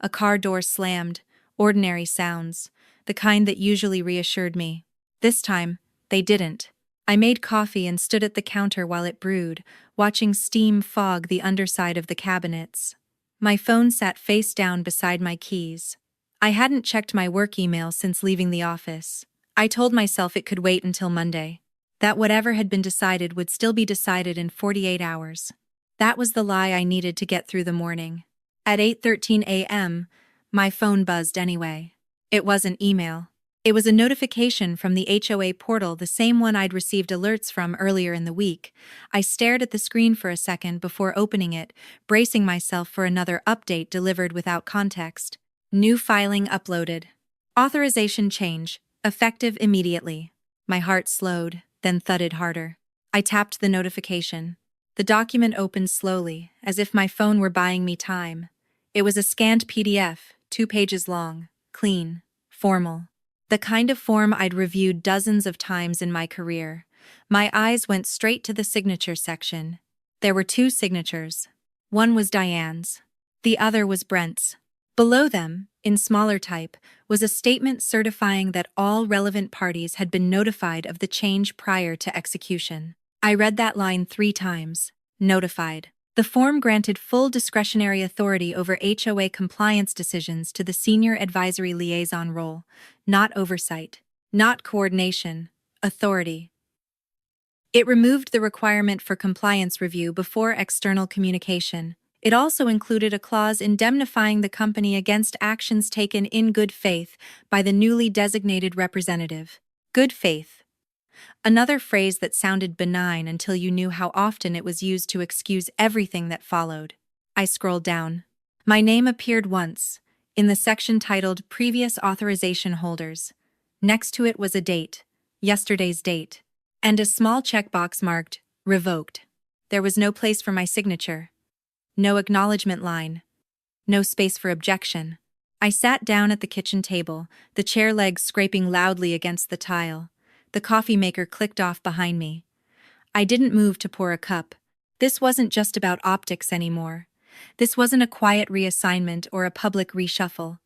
A car door slammed, ordinary sounds, the kind that usually reassured me. This time, they didn't. I made coffee and stood at the counter while it brewed, watching steam fog the underside of the cabinets. My phone sat face down beside my keys. I hadn't checked my work email since leaving the office. I told myself it could wait until Monday. That whatever had been decided would still be decided in 48 hours. That was the lie I needed to get through the morning. At 8:13 a.m., my phone buzzed anyway. It wasn't email. It was a notification from the HOA portal, the same one I'd received alerts from earlier in the week. I stared at the screen for a second before opening it, bracing myself for another update delivered without context. New filing uploaded. Authorization change, effective immediately. My heart slowed, then thudded harder. I tapped the notification. The document opened slowly, as if my phone were buying me time. It was a scanned PDF, 2 pages long, clean, formal. The kind of form I'd reviewed dozens of times in my career. My eyes went straight to the signature section. There were 2 signatures. One was Diane's. The other was Brent's. Below them, in smaller type, was a statement certifying that all relevant parties had been notified of the change prior to execution. I read that line 3 times. Notified. The form granted full discretionary authority over HOA compliance decisions to the senior advisory liaison role, not oversight, not coordination, authority. It removed the requirement for compliance review before external communication. It also included a clause indemnifying the company against actions taken in good faith by the newly designated representative. Good faith. Another phrase that sounded benign until you knew how often it was used to excuse everything that followed. I scrolled down. My name appeared once, in the section titled Previous Authorization Holders. Next to it was a date, yesterday's date, and a small checkbox marked Revoked. There was no place for my signature. No acknowledgement line. No space for objection. I sat down at the kitchen table, the chair legs scraping loudly against the tile. The coffee maker clicked off behind me. I didn't move to pour a cup. This wasn't just about optics anymore. This wasn't a quiet reassignment or a public reshuffle.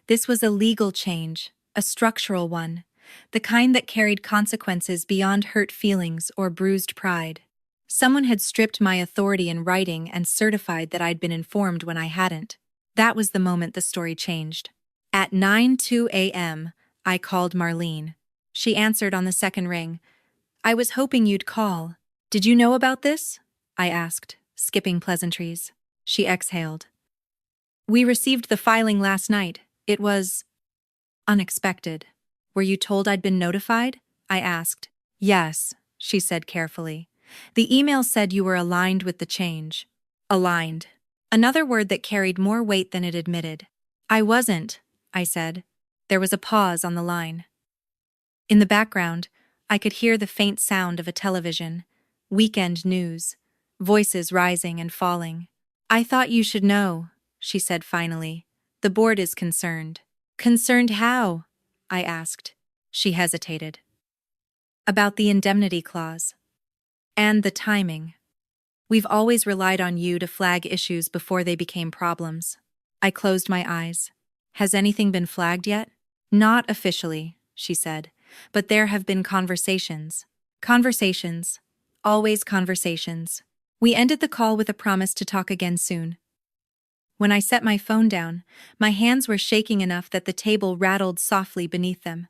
This was a legal change, a structural one, the kind that carried consequences beyond hurt feelings or bruised pride. Someone had stripped my authority in writing and certified that I'd been informed when I hadn't. That was the moment the story changed. At 9:02 a.m., I called Marlene. She answered on the second ring. I was hoping you'd call. Did you know about this? I asked, skipping pleasantries. She exhaled. We received the filing last night. It was unexpected. Were you told I'd been notified? I asked. Yes, she said carefully. The email said you were aligned with the change. Aligned. Another word that carried more weight than it admitted. I wasn't, I said. There was a pause on the line. In the background, I could hear the faint sound of a television, weekend news, voices rising and falling. I thought you should know, she said finally. The board is concerned. Concerned how? I asked. She hesitated. About the indemnity clause. And the timing. We've always relied on you to flag issues before they became problems. I closed my eyes. Has anything been flagged yet? Not officially, she said. But there have been conversations. Conversations. Always conversations. We ended the call with a promise to talk again soon. When I set my phone down, my hands were shaking enough that the table rattled softly beneath them.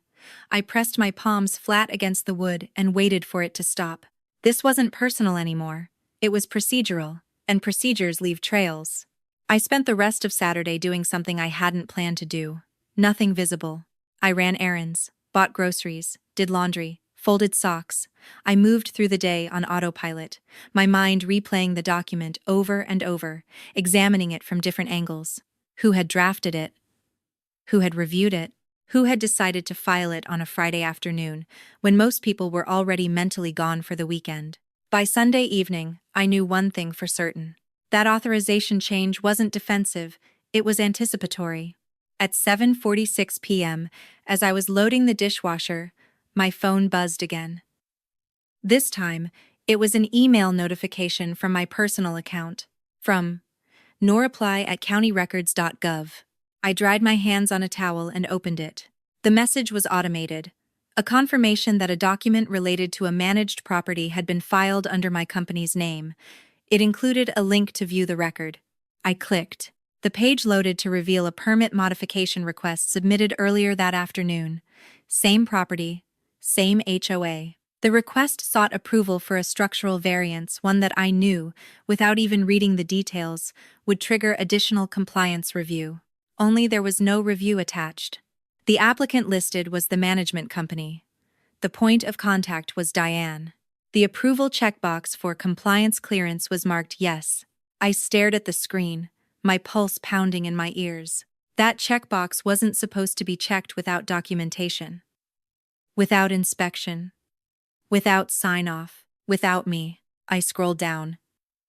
I pressed my palms flat against the wood and waited for it to stop. This wasn't personal anymore. It was procedural, and procedures leave trails. I spent the rest of Saturday doing something I hadn't planned to do. Nothing visible. I ran errands, bought groceries, did laundry, folded socks. I moved through the day on autopilot, my mind replaying the document over and over, examining it from different angles. Who had drafted it? Who had reviewed it? Who had decided to file it on a Friday afternoon, when most people were already mentally gone for the weekend? By Sunday evening, I knew one thing for certain. That authorization change wasn't defensive, it was anticipatory. At 7:46 p.m., as I was loading the dishwasher, my phone buzzed again. This time, it was an email notification from my personal account. From norapply@countyrecords.gov. I dried my hands on a towel and opened it. The message was automated. A confirmation that a document related to a managed property had been filed under my company's name. It included a link to view the record. I clicked. The page loaded to reveal a permit modification request submitted earlier that afternoon. Same property, same HOA. The request sought approval for a structural variance, one that I knew, without even reading the details, would trigger additional compliance review. Only there was no review attached. The applicant listed was the management company. The point of contact was Diane. The approval checkbox for compliance clearance was marked yes. I stared at the screen, my pulse pounding in my ears. That checkbox wasn't supposed to be checked without documentation, without inspection, without sign-off, without me. I scrolled down.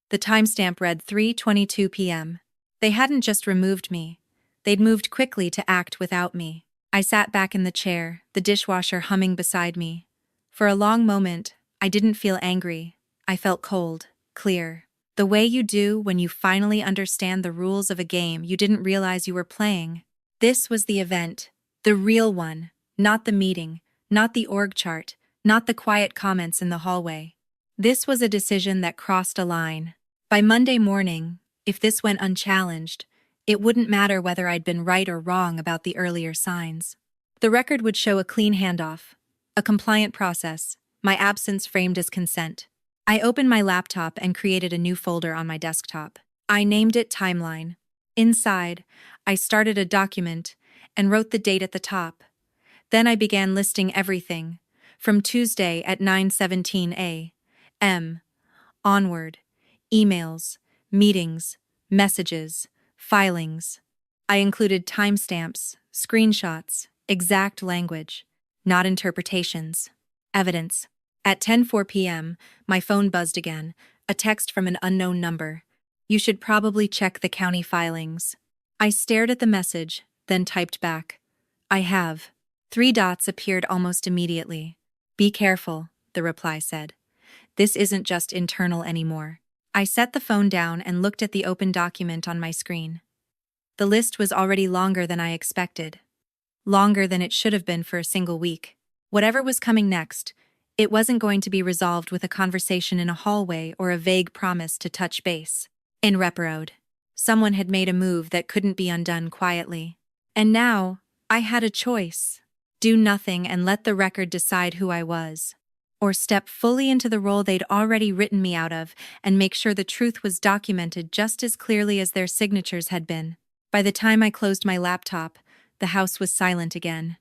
The timestamp read 3:22 p.m. They hadn't just removed me. They'd moved quickly to act without me. I sat back in the chair, the dishwasher humming beside me. For a long moment, I didn't feel angry. I felt cold, clear. The way you do when you finally understand the rules of a game you didn't realize you were playing. This was the event, the real one, not the meeting, not the org chart, not the quiet comments in the hallway. This was a decision that crossed a line. By Monday morning, if this went unchallenged, it wouldn't matter whether I'd been right or wrong about the earlier signs. The record would show a clean handoff, a compliant process, my absence framed as consent. I opened my laptop and created a new folder on my desktop. I named it Timeline. Inside, I started a document and wrote the date at the top. Then I began listing everything, from Tuesday at 9:17 a.m. onward, emails, meetings, messages, filings. I included timestamps, screenshots, exact language, not interpretations, evidence. At 10:04 p.m., my phone buzzed again, a text from an unknown number. You should probably check the county filings. I stared at the message, then typed back. I have. 3 dots appeared almost immediately. Be careful, the reply said. This isn't just internal anymore. I set the phone down and looked at the open document on my screen. The list was already longer than I expected. Longer than it should have been for a single week. Whatever was coming next, it wasn't going to be resolved with a conversation in a hallway or a vague promise to touch base. In Reparode, someone had made a move that couldn't be undone quietly. And now, I had a choice. Do nothing and let the record decide who I was. Or step fully into the role they'd already written me out of and make sure the truth was documented just as clearly as their signatures had been. By the time I closed my laptop, the house was silent again.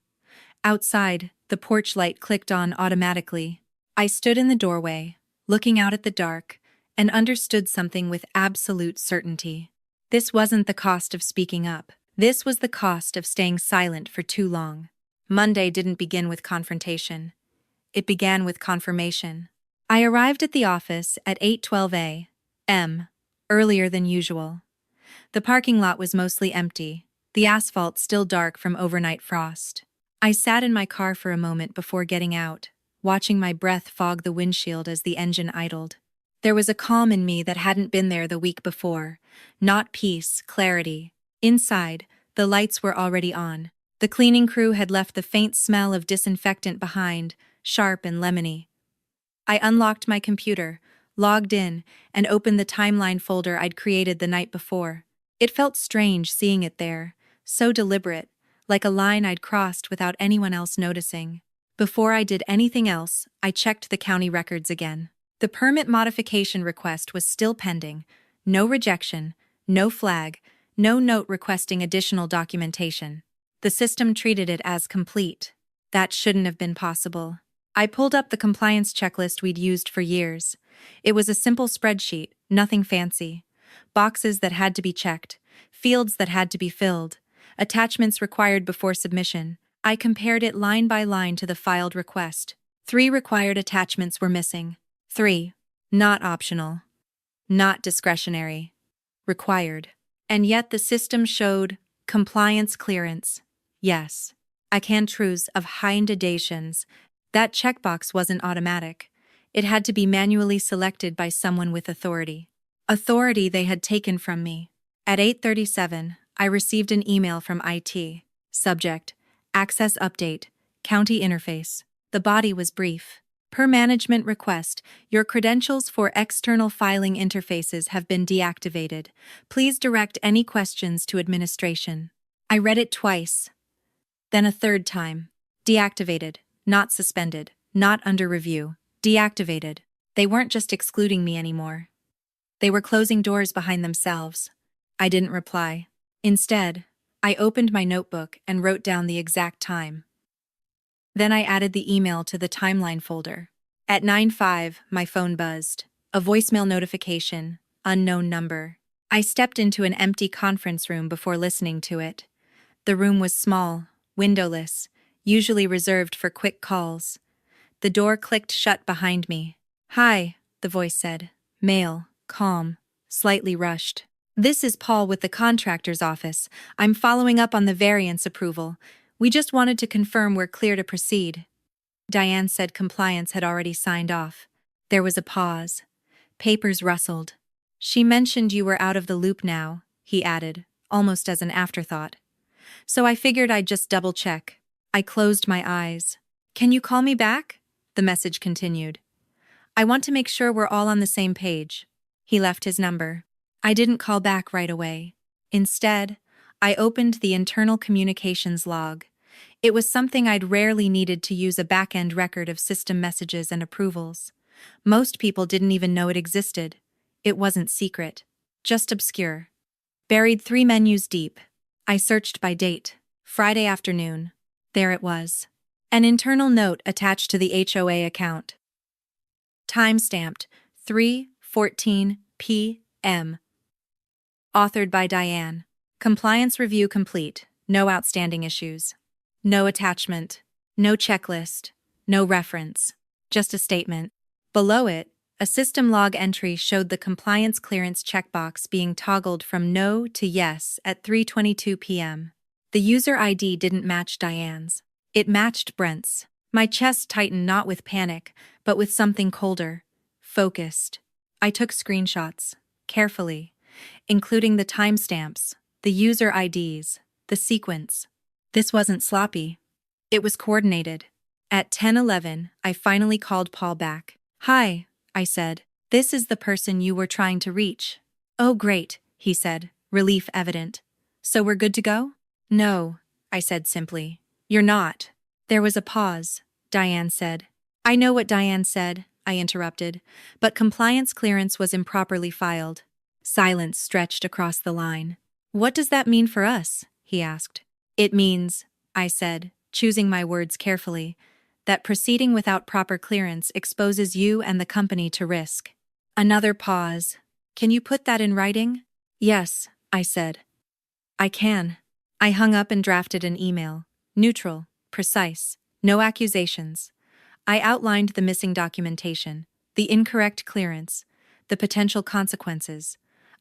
Outside, the porch light clicked on automatically. I stood in the doorway, looking out at the dark, and understood something with absolute certainty. This wasn't the cost of speaking up. This was the cost of staying silent for too long. Monday didn't begin with confrontation. It began with confirmation. I arrived at the office at 8:12 a.m., earlier than usual. The parking lot was mostly empty, the asphalt still dark from overnight frost. I sat in my car for a moment before getting out, watching my breath fog the windshield as the engine idled. There was a calm in me that hadn't been there the week before. Not peace, clarity. Inside, the lights were already on. The cleaning crew had left the faint smell of disinfectant behind, sharp and lemony. I unlocked my computer, logged in, and opened the timeline folder I'd created the night before. It felt strange seeing it there, so deliberate, like a line I'd crossed without anyone else noticing. Before I did anything else, I checked the county records again. The permit modification request was still pending. No rejection, no flag, no note requesting additional documentation. The system treated it as complete. That shouldn't have been possible. I pulled up the compliance checklist we'd used for years. It was a simple spreadsheet, nothing fancy. Boxes that had to be checked, fields that had to be filled, attachments required before submission. I compared it line by line to the filed request. 3 required attachments were missing. 3. Not optional. Not discretionary. Required. And yet the system showed compliance clearance. Yes. Acantrues of hindations. That checkbox wasn't automatic. It had to be manually selected by someone with authority. Authority they had taken from me. At 8:37, I received an email from IT. Subject: Access Update, County Interface. The body was brief. Per management request, your credentials for external filing interfaces have been deactivated. Please direct any questions to administration. I read it twice. Then a third time. Deactivated, not suspended, not under review. Deactivated. They weren't just excluding me anymore. They were closing doors behind themselves. I didn't reply. Instead, I opened my notebook and wrote down the exact time. Then I added the email to the timeline folder. At 9:05, my phone buzzed. A voicemail notification, unknown number. I stepped into an empty conference room before listening to it. The room was small, windowless, usually reserved for quick calls. The door clicked shut behind me. "Hi," the voice said. Male, calm, slightly rushed. "This is Paul with the contractor's office. I'm following up on the variance approval. We just wanted to confirm we're clear to proceed." Diane said compliance had already signed off. There was a pause. Papers rustled. "She mentioned you were out of the loop now," he added, almost as an afterthought. "So I figured I'd just double-check." I closed my eyes. "Can you call me back?" the message continued. "I want to make sure we're all on the same page." He left his number. I didn't call back right away. Instead, I opened the internal communications log. It was something I'd rarely needed to use a back-end record of system messages and approvals. Most people didn't even know it existed. It wasn't secret, just obscure. Buried 3 menus deep. I searched by date. Friday afternoon. There it was. An internal note attached to the HOA account. Time-stamped 3:14 p.m. Authored by Diane. Compliance review complete. No outstanding issues. No attachment. No checklist. No reference. Just a statement. Below it, a system log entry showed the compliance clearance checkbox being toggled from no to yes at 3:22 p.m. The user ID didn't match Diane's. It matched Brent's. My chest tightened not with panic, but with something colder. Focused. I took screenshots. Carefully. Including the timestamps, the user IDs, the sequence. This wasn't sloppy. It was coordinated. At 10:11, I finally called Paul back. "Hi," I said. "This is the person you were trying to reach." "Oh, great," he said, relief evident. "So we're good to go?" "No," I said simply. "You're not." There was a pause. Diane said. "I know what Diane said," I interrupted, "but compliance clearance was improperly filed." Silence stretched across the line. "What does that mean for us?" he asked. "It means," I said, choosing my words carefully, "that proceeding without proper clearance exposes you and the company to risk." Another pause. "Can you put that in writing?" "Yes," I said. "I can." I hung up and drafted an email. Neutral, precise, no accusations. I outlined the missing documentation, the incorrect clearance, the potential consequences.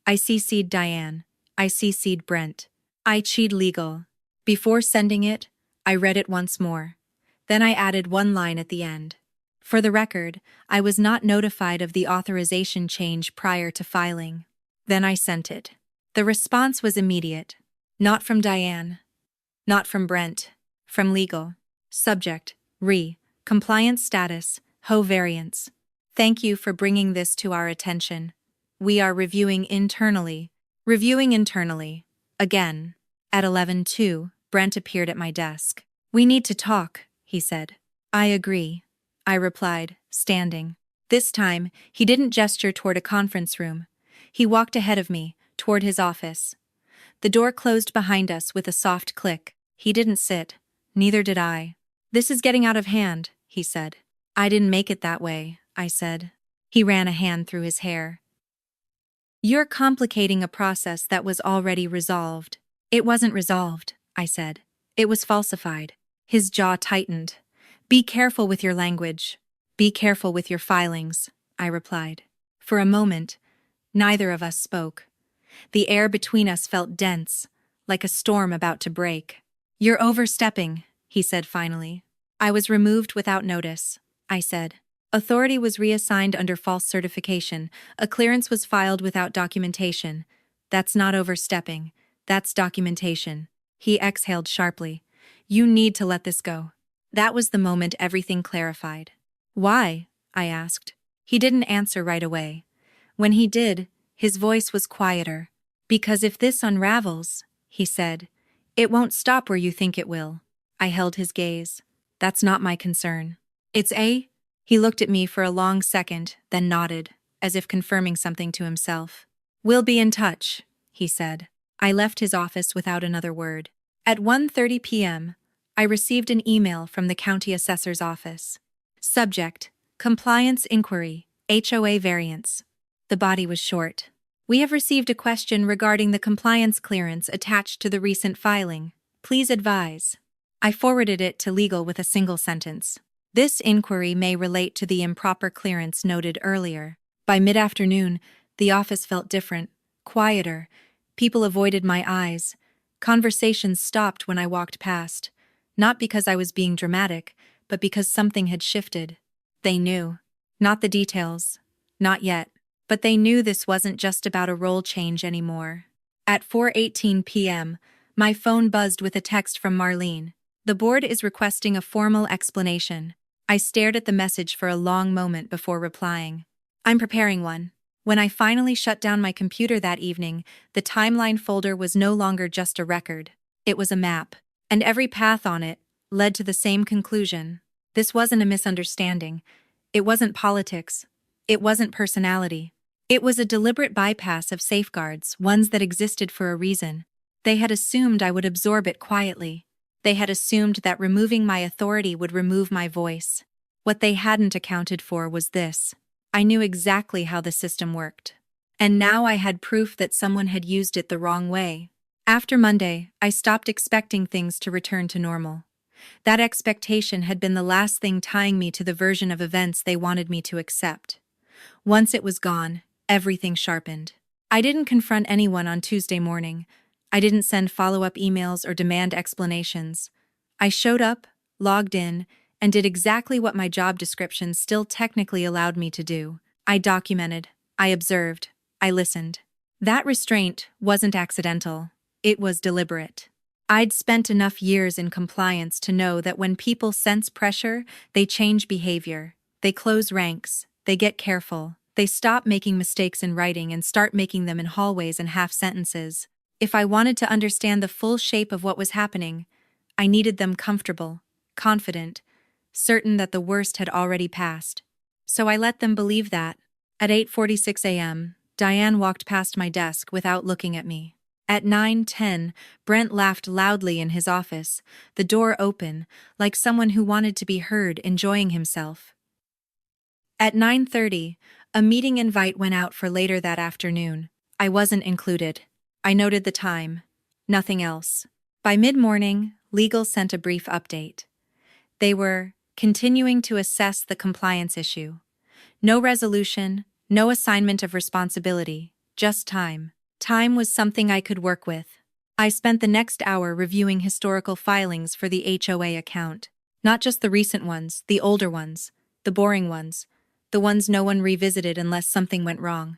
I CC'd Diane. I CC'd Brent. I CC'd legal. Before sending it, I read it once more. Then I added one line at the end. For the record, I was not notified of the authorization change prior to filing. Then I sent it. The response was immediate. Not from Diane. Not from Brent. From legal. Subject, compliance status, HO variance. Thank you for bringing this to our attention. We are reviewing internally. Again. At 11:02, Brent appeared at my desk. "We need to talk," he said. "I agree," I replied, standing. This time, he didn't gesture toward a conference room. He walked ahead of me, toward his office. The door closed behind us with a soft click. He didn't sit. Neither did I. "This is getting out of hand," he said. "I didn't make it that way," I said. He ran a hand through his hair. "You're complicating a process that was already resolved." "It wasn't resolved," I said. "It was falsified." His jaw tightened. "Be careful with your language. Be careful with your filings," I replied. For a moment, neither of us spoke. The air between us felt dense, like a storm about to break. "You're overstepping," he said finally. "I was removed without notice," I said. "Authority was reassigned under false certification. A clearance was filed without documentation. That's not overstepping. That's documentation." He exhaled sharply. "You need to let this go." That was the moment everything clarified. "Why?" I asked. He didn't answer right away. When he did, his voice was quieter. "Because if this unravels," he said, "it won't stop where you think it will." I held his gaze. "That's not my concern." "It's a?" He looked at me for a long second, then nodded, as if confirming something to himself. "We'll be in touch," he said. I left his office without another word. At 1:30 p.m., I received an email from the county assessor's office. Subject: Compliance Inquiry, HOA Variance. The body was short. We have received a question regarding the compliance clearance attached to the recent filing. Please advise. I forwarded it to legal with a single sentence. This inquiry may relate to the improper clearance noted earlier. By mid-afternoon, the office felt different, quieter. People avoided my eyes. Conversations stopped when I walked past. Not because I was being dramatic, but because something had shifted. They knew. Not the details. Not yet. But they knew this wasn't just about a role change anymore. At 4:18 p.m., my phone buzzed with a text from Marlene. The board is requesting a formal explanation. I stared at the message for a long moment before replying. I'm preparing one. When I finally shut down my computer that evening, the timeline folder was no longer just a record. It was a map. And every path on it led to the same conclusion. This wasn't a misunderstanding. It wasn't politics. It wasn't personality. It was a deliberate bypass of safeguards, ones that existed for a reason. They had assumed I would absorb it quietly. They had assumed that removing my authority would remove my voice. What they hadn't accounted for was this. I knew exactly how the system worked. And now I had proof that someone had used it the wrong way. After Monday, I stopped expecting things to return to normal. That expectation had been the last thing tying me to the version of events they wanted me to accept. Once it was gone, everything sharpened. I didn't confront anyone on Tuesday morning. I didn't send follow-up emails or demand explanations. I showed up, logged in, and did exactly what my job description still technically allowed me to do. I documented, I observed, I listened. That restraint wasn't accidental. It was deliberate. I'd spent enough years in compliance to know that when people sense pressure, they change behavior. They close ranks. They get careful. They stop making mistakes in writing and start making them in hallways and half sentences. If I wanted to understand the full shape of what was happening, I needed them comfortable, confident, certain that the worst had already passed. So I let them believe that. At 8:46 a.m., Diane walked past my desk without looking at me. At 9:10, Brent laughed loudly in his office, the door open, like someone who wanted to be heard enjoying himself. At 9:30, a meeting invite went out for later that afternoon. I wasn't included. I noted the time. Nothing else. By mid-morning, legal sent a brief update. They were continuing to assess the compliance issue. No resolution, no assignment of responsibility, just time. Time was something I could work with. I spent the next hour reviewing historical filings for the HOA account. Not just the recent ones, the older ones, the boring ones, the ones no one revisited unless something went wrong.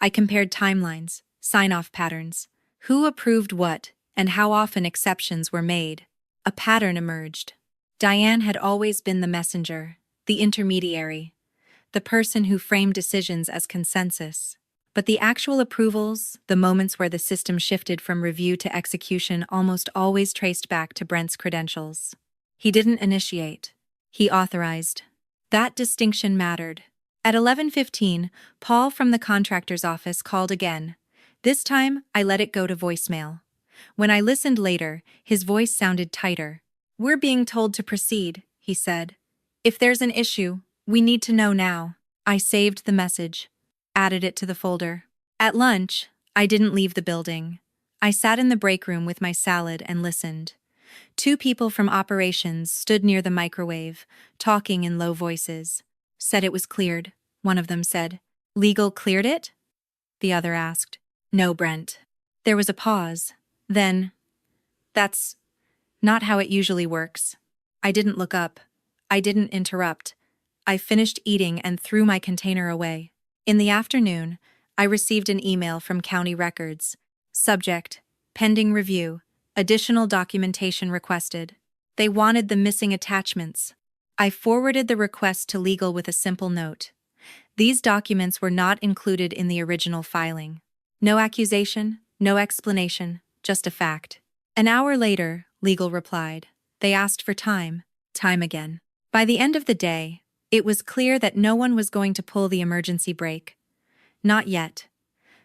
I compared timelines, sign-off patterns, who approved what, and how often exceptions were made. A pattern emerged. Diane had always been the messenger, the intermediary, the person who framed decisions as consensus. But the actual approvals, the moments where the system shifted from review to execution, almost always traced back to Brent's credentials. He didn't initiate. He authorized. That distinction mattered. At 11:15, Paul from the contractor's office called again. This time, I let it go to voicemail. When I listened later, his voice sounded tighter. "We're being told to proceed," he said. "If there's an issue, we need to know now." I saved the message, added it to the folder. At lunch, I didn't leave the building. I sat in the break room with my salad and listened. Two people from operations stood near the microwave, talking in low voices. "Said it was cleared," one of them said. "Legal cleared it?" the other asked. "No, Brent." There was a pause. Then, "That's not how it usually works." I didn't look up. I didn't interrupt. I finished eating and threw my container away. In the afternoon, I received an email from County Records. Subject: pending review. Additional documentation requested. They wanted the missing attachments. I forwarded the request to legal with a simple note. These documents were not included in the original filing. No accusation, no explanation, just a fact. An hour later, legal replied. They asked for time. Time again. By the end of the day, it was clear that no one was going to pull the emergency brake. Not yet.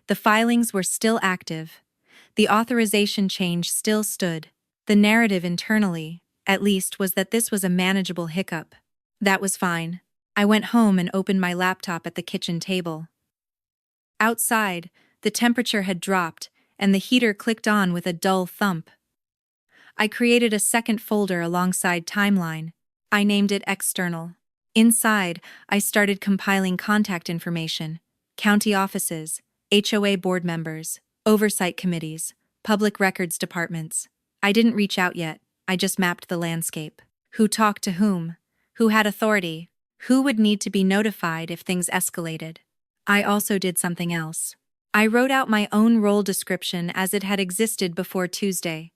The filings were still active. The authorization change still stood. The narrative internally, at least, was that this was a manageable hiccup. That was fine. I went home and opened my laptop at the kitchen table. Outside, the temperature had dropped, and the heater clicked on with a dull thump. I created a second folder alongside Timeline. I named it External. Inside, I started compiling contact information: county offices, HOA board members, oversight committees, public records departments. I didn't reach out yet, I just mapped the landscape. Who talked to whom? Who had authority? Who would need to be notified if things escalated? I also did something else. I wrote out my own role description as it had existed before Tuesday.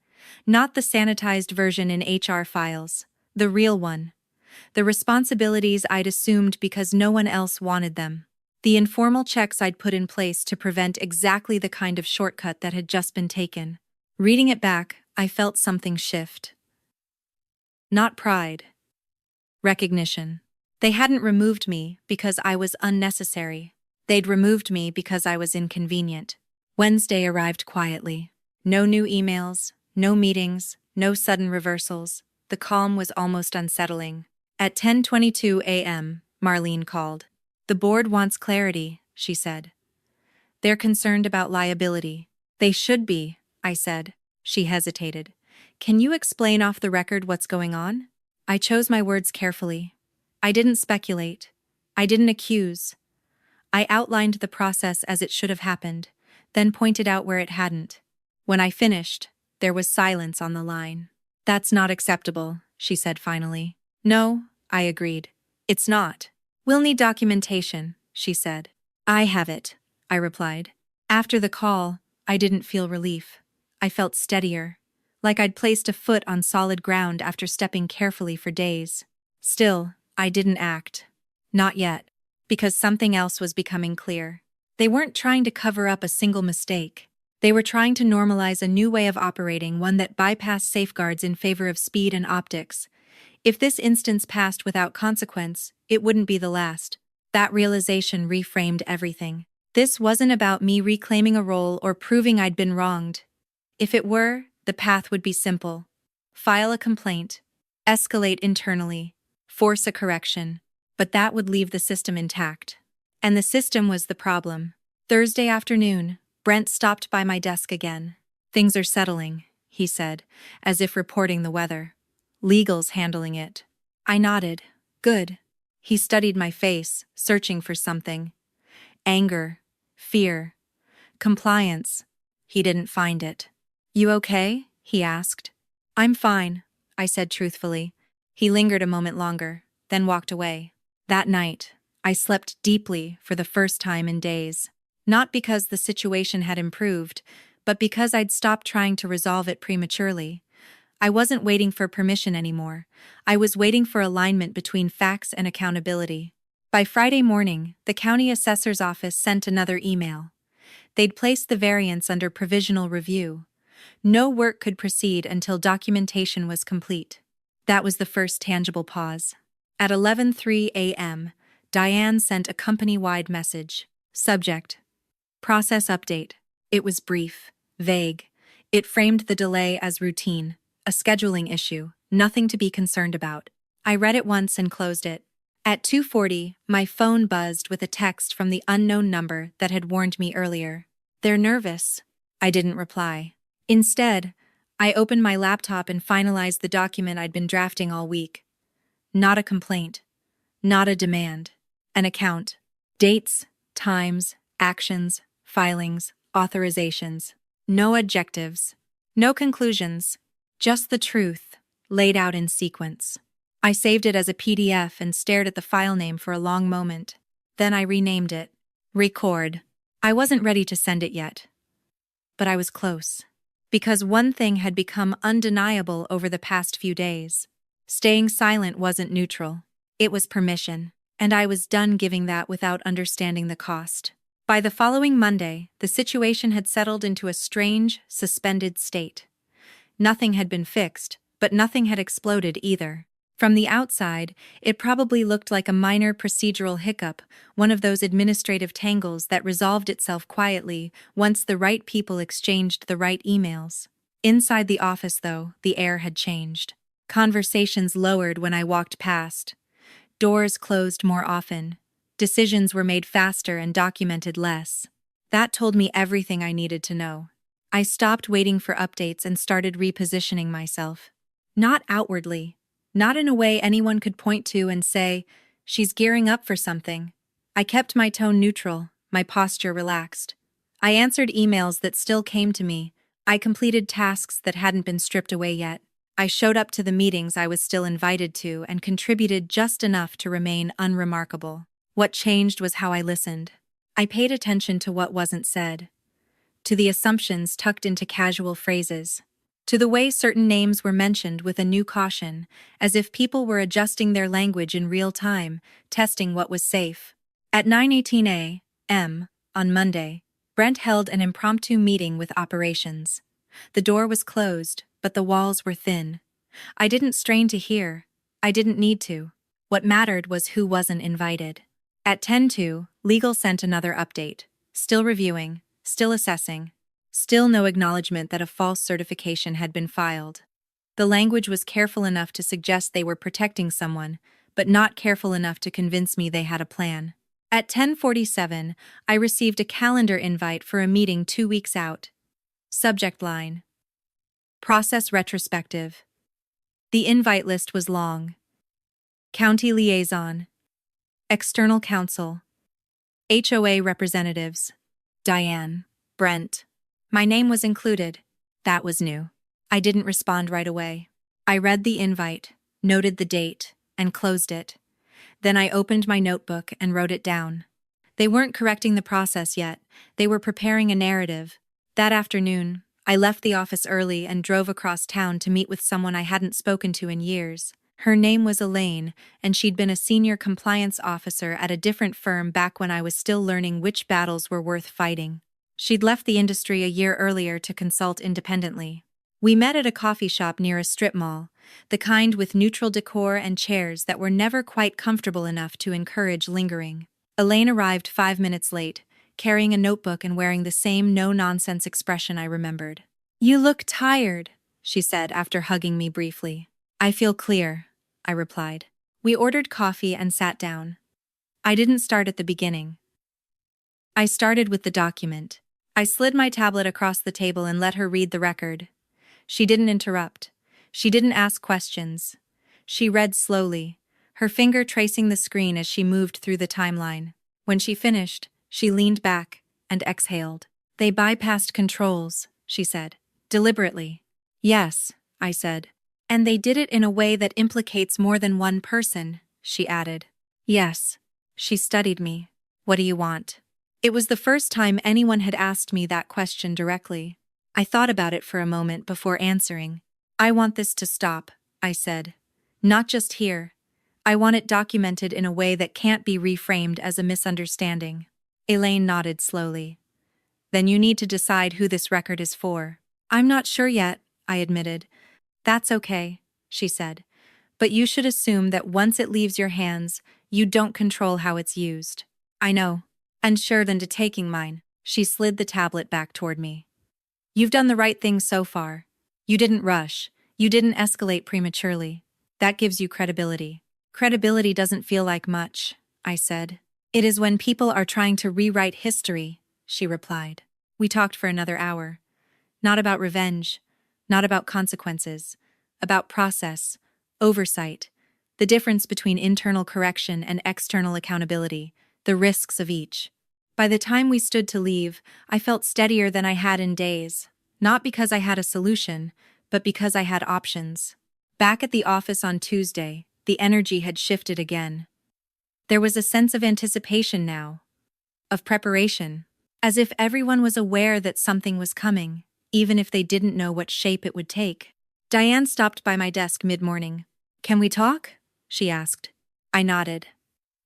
Not the sanitized version in HR files, the real one. The responsibilities I'd assumed because no one else wanted them. The informal checks I'd put in place to prevent exactly the kind of shortcut that had just been taken. Reading it back, I felt something shift. Not pride. Recognition. They hadn't removed me because I was unnecessary. They'd removed me because I was inconvenient. Wednesday arrived quietly. No new emails, no meetings, no sudden reversals. The calm was almost unsettling. At 10:22 a.m., Marlene called. "The board wants clarity," she said. "They're concerned about liability." "They should be," I said. She hesitated. "Can you explain off the record what's going on?" I chose my words carefully. I didn't speculate. I didn't accuse. I outlined the process as it should have happened, then pointed out where it hadn't. When I finished, there was silence on the line. "That's not acceptable," she said finally. "No," I agreed. "It's not. We'll need documentation," she said. "I have it," I replied. After the call, I didn't feel relief. I felt steadier, like I'd placed a foot on solid ground after stepping carefully for days. Still, I didn't act. Not yet. Because something else was becoming clear. They weren't trying to cover up a single mistake. They were trying to normalize a new way of operating, one that bypassed safeguards in favor of speed and optics. If this instance passed without consequence, it wouldn't be the last. That realization reframed everything. This wasn't about me reclaiming a role or proving I'd been wronged. If it were, the path would be simple. File a complaint, escalate internally, force a correction. But that would leave the system intact. And the system was the problem. Thursday afternoon, Brent stopped by my desk again. "Things are settling," he said, as if reporting the weather. "Legal's handling it." I nodded. "Good." He studied my face, searching for something. Anger, fear, compliance. He didn't find it. "You okay?" he asked. "I'm fine," I said truthfully. He lingered a moment longer, then walked away. That night, I slept deeply for the first time in days. Not because the situation had improved, but because I'd stopped trying to resolve it prematurely. I wasn't waiting for permission anymore. I was waiting for alignment between facts and accountability. By Friday morning, the county assessor's office sent another email. They'd placed the variance under provisional review. No work could proceed until documentation was complete. That was the first tangible pause. At 11:03 a.m., Diane sent a company-wide message. Subject: Process update. It was brief, vague. It framed the delay as routine, a scheduling issue, nothing to be concerned about. I read it once and closed it. At 2:40, my phone buzzed with a text from the unknown number that had warned me earlier. "They're nervous." I didn't reply. Instead, I opened my laptop and finalized the document I'd been drafting all week. Not a complaint. Not a demand. An account. Dates, times, actions, filings, authorizations. No adjectives. No conclusions. Just the truth, laid out in sequence. I saved it as a PDF and stared at the file name for a long moment. Then I renamed it. Record. I wasn't ready to send it yet. But I was close. Because one thing had become undeniable over the past few days. Staying silent wasn't neutral. It was permission, and I was done giving that without understanding the cost. By the following Monday, the situation had settled into a strange, suspended state. Nothing had been fixed, but nothing had exploded either. From the outside, it probably looked like a minor procedural hiccup, one of those administrative tangles that resolved itself quietly once the right people exchanged the right emails. Inside the office, though, the air had changed. Conversations lowered when I walked past. Doors closed more often. Decisions were made faster and documented less. That told me everything I needed to know. I stopped waiting for updates and started repositioning myself. Not outwardly. Not in a way anyone could point to and say, "She's gearing up for something." I kept my tone neutral, my posture relaxed. I answered emails that still came to me. I completed tasks that hadn't been stripped away yet. I showed up to the meetings I was still invited to and contributed just enough to remain unremarkable. What changed was how I listened. I paid attention to what wasn't said, to the assumptions tucked into casual phrases, to the way certain names were mentioned with a new caution, as if people were adjusting their language in real time, testing what was safe. At 9:18 a.m. on Monday, Brent held an impromptu meeting with operations. The door was closed, but the walls were thin. I didn't strain to hear. I didn't need to. What mattered was who wasn't invited. At 10:02, legal sent another update. Still reviewing, still assessing. Still no acknowledgement that a false certification had been filed. The language was careful enough to suggest they were protecting someone, but not careful enough to convince me they had a plan. At 10:47, I received a calendar invite for a meeting 2 weeks out. Subject line: Process retrospective. The invite list was long. County liaison, external counsel, HOA representatives, Diane, Brent. My name was included. That was new. I didn't respond right away. I read the invite, noted the date, and closed it. Then I opened my notebook and wrote it down. They weren't correcting the process yet. They were preparing a narrative. That afternoon, I left the office early and drove across town to meet with someone I hadn't spoken to in years. Her name was Elaine, and she'd been a senior compliance officer at a different firm back when I was still learning which battles were worth fighting. She'd left the industry a year earlier to consult independently. We met at a coffee shop near a strip mall, the kind with neutral decor and chairs that were never quite comfortable enough to encourage lingering. Elaine arrived 5 minutes late, carrying a notebook and wearing the same no-nonsense expression I remembered. "You look tired," she said after hugging me briefly. "I feel clear," I replied. We ordered coffee and sat down. I didn't start at the beginning. I started with the document. I slid my tablet across the table and let her read the record. She didn't interrupt. She didn't ask questions. She read slowly, her finger tracing the screen as she moved through the timeline. When she finished, she leaned back and exhaled. "They bypassed controls," she said, deliberately. "Yes," I said. "And they did it in a way that implicates more than one person," she added. "Yes." She studied me. "What do you want?" It was the first time anyone had asked me that question directly. I thought about it for a moment before answering. "I want this to stop," I said. "Not just here. I want it documented in a way that can't be reframed as a misunderstanding." Elaine nodded slowly. "Then you need to decide who this record is for." "I'm not sure yet," I admitted. "That's okay," she said. "But you should assume that once it leaves your hands, you don't control how it's used." "I know. Unsure than to taking mine." She slid the tablet back toward me. "You've done the right thing so far. You didn't rush. You didn't escalate prematurely. That gives you credibility." "Credibility doesn't feel like much," I said. "It is when people are trying to rewrite history," she replied. We talked for another hour. Not about revenge, not about consequences, about process, oversight, the difference between internal correction and external accountability, the risks of each. By the time we stood to leave, I felt steadier than I had in days, not because I had a solution, but because I had options. Back at the office on Tuesday, the energy had shifted again. There was a sense of anticipation now, of preparation, as if everyone was aware that something was coming, even if they didn't know what shape it would take. Diane stopped by my desk mid-morning. "Can we talk?" she asked. I nodded.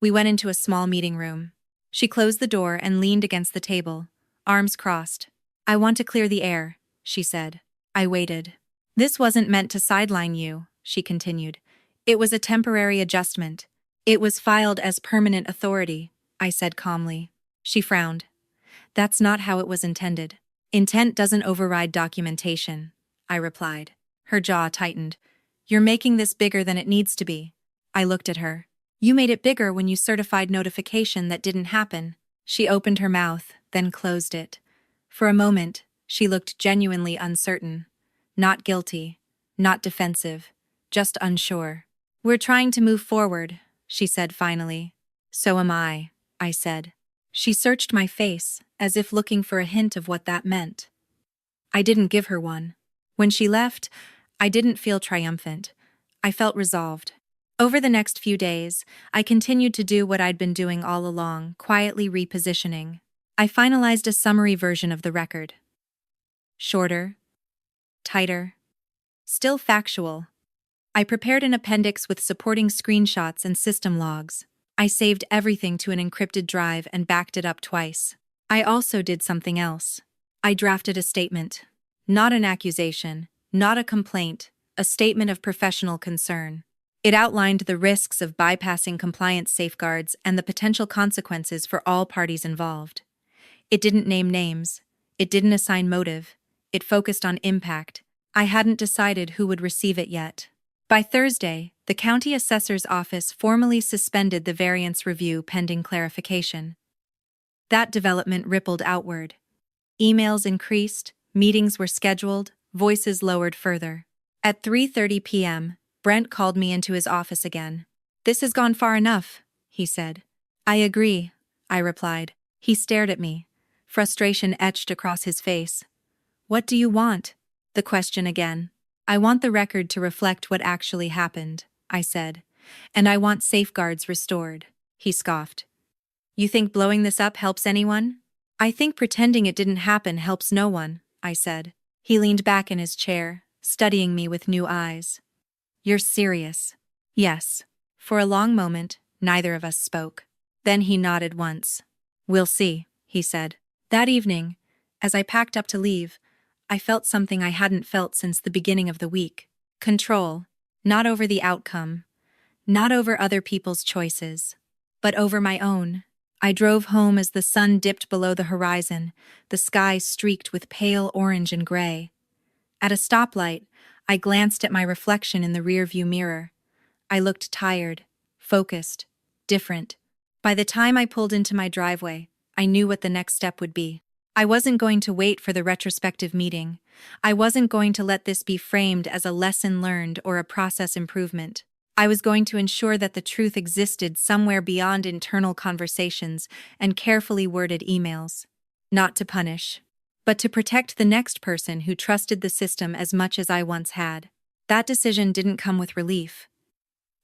We went into a small meeting room. She closed the door and leaned against the table, arms crossed. "I want to clear the air," she said. I waited. "This wasn't meant to sideline you," she continued. It was a temporary adjustment. It was filed as permanent authority, I said calmly. She frowned. That's not how it was intended. Intent doesn't override documentation, I replied. Her jaw tightened. You're making this bigger than it needs to be. I looked at her. You made it bigger when you certified notification that didn't happen. She opened her mouth, then closed it. For a moment, she looked genuinely uncertain. Not guilty, not defensive, just unsure. We're trying to move forward, she said finally. So am I said. She searched my face, as if looking for a hint of what that meant. I didn't give her one. When she left, I didn't feel triumphant. I felt resolved. Over the next few days, I continued to do what I'd been doing all along, quietly repositioning. I finalized a summary version of the record. Shorter, tighter, still factual. I prepared an appendix with supporting screenshots and system logs. I saved everything to an encrypted drive and backed it up twice. I also did something else. I drafted a statement. Not an accusation, not a complaint, a statement of professional concern. It outlined the risks of bypassing compliance safeguards and the potential consequences for all parties involved. It didn't name names. It didn't assign motive. It focused on impact. I hadn't decided who would receive it yet. By Thursday, the county assessor's office formally suspended the variance review pending clarification. That development rippled outward. Emails increased, meetings were scheduled, voices lowered further. At 3:30 p.m., Brent called me into his office again. This has gone far enough, he said. I agree, I replied. He stared at me. Frustration etched across his face. What do you want? The question again. I want the record to reflect what actually happened, I said. And I want safeguards restored, he scoffed. You think blowing this up helps anyone? I think pretending it didn't happen helps no one, I said. He leaned back in his chair, studying me with new eyes. You're serious? Yes. For a long moment, neither of us spoke. Then he nodded once. We'll see, he said. That evening, as I packed up to leave, I felt something I hadn't felt since the beginning of the week. Control, not over the outcome, not over other people's choices, but over my own. I drove home as the sun dipped below the horizon, the sky streaked with pale orange and gray. At a stoplight, I glanced at my reflection in the rearview mirror. I looked tired, focused, different. By the time I pulled into my driveway, I knew what the next step would be. I wasn't going to wait for the retrospective meeting. I wasn't going to let this be framed as a lesson learned or a process improvement. I was going to ensure that the truth existed somewhere beyond internal conversations and carefully worded emails. Not to punish, but to protect the next person who trusted the system as much as I once had. That decision didn't come with relief.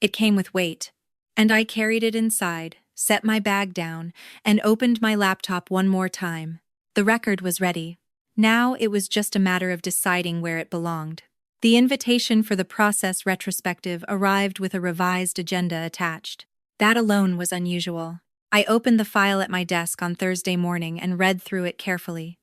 It came with weight. And I carried it inside, set my bag down, and opened my laptop one more time. The record was ready. Now it was just a matter of deciding where it belonged. The invitation for the process retrospective arrived with a revised agenda attached. That alone was unusual. I opened the file at my desk on Thursday morning and read through it carefully.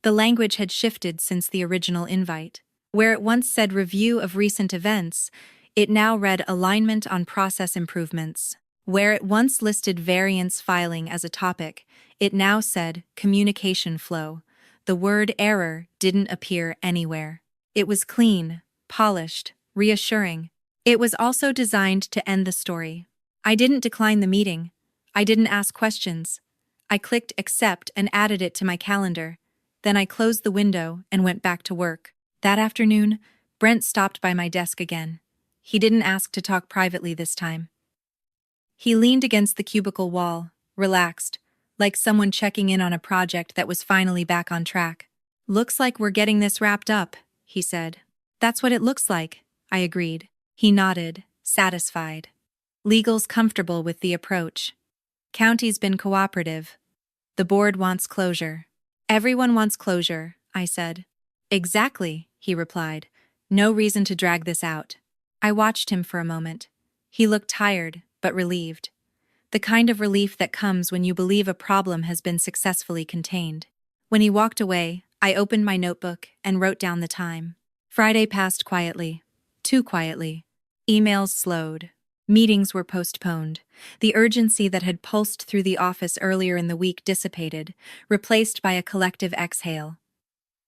The language had shifted since the original invite. Where it once said review of recent events, it now read alignment on process improvements. Where it once listed variance filing as a topic, it now said communication flow. The word error didn't appear anywhere. It was clean, polished, reassuring. It was also designed to end the story. I didn't decline the meeting. I didn't ask questions. I clicked accept and added it to my calendar. Then I closed the window and went back to work. That afternoon, Brent stopped by my desk again. He didn't ask to talk privately this time. He leaned against the cubicle wall, relaxed, like someone checking in on a project that was finally back on track. Looks like we're getting this wrapped up, he said. That's what it looks like, I agreed. He nodded, satisfied. Legal's comfortable with the approach. County's been cooperative. The board wants closure. Everyone wants closure, I said. Exactly, he replied. No reason to drag this out. I watched him for a moment. He looked tired, but relieved. The kind of relief that comes when you believe a problem has been successfully contained. When he walked away, I opened my notebook and wrote down the time. Friday passed quietly. Too quietly. Emails slowed. Meetings were postponed. The urgency that had pulsed through the office earlier in the week dissipated, replaced by a collective exhale.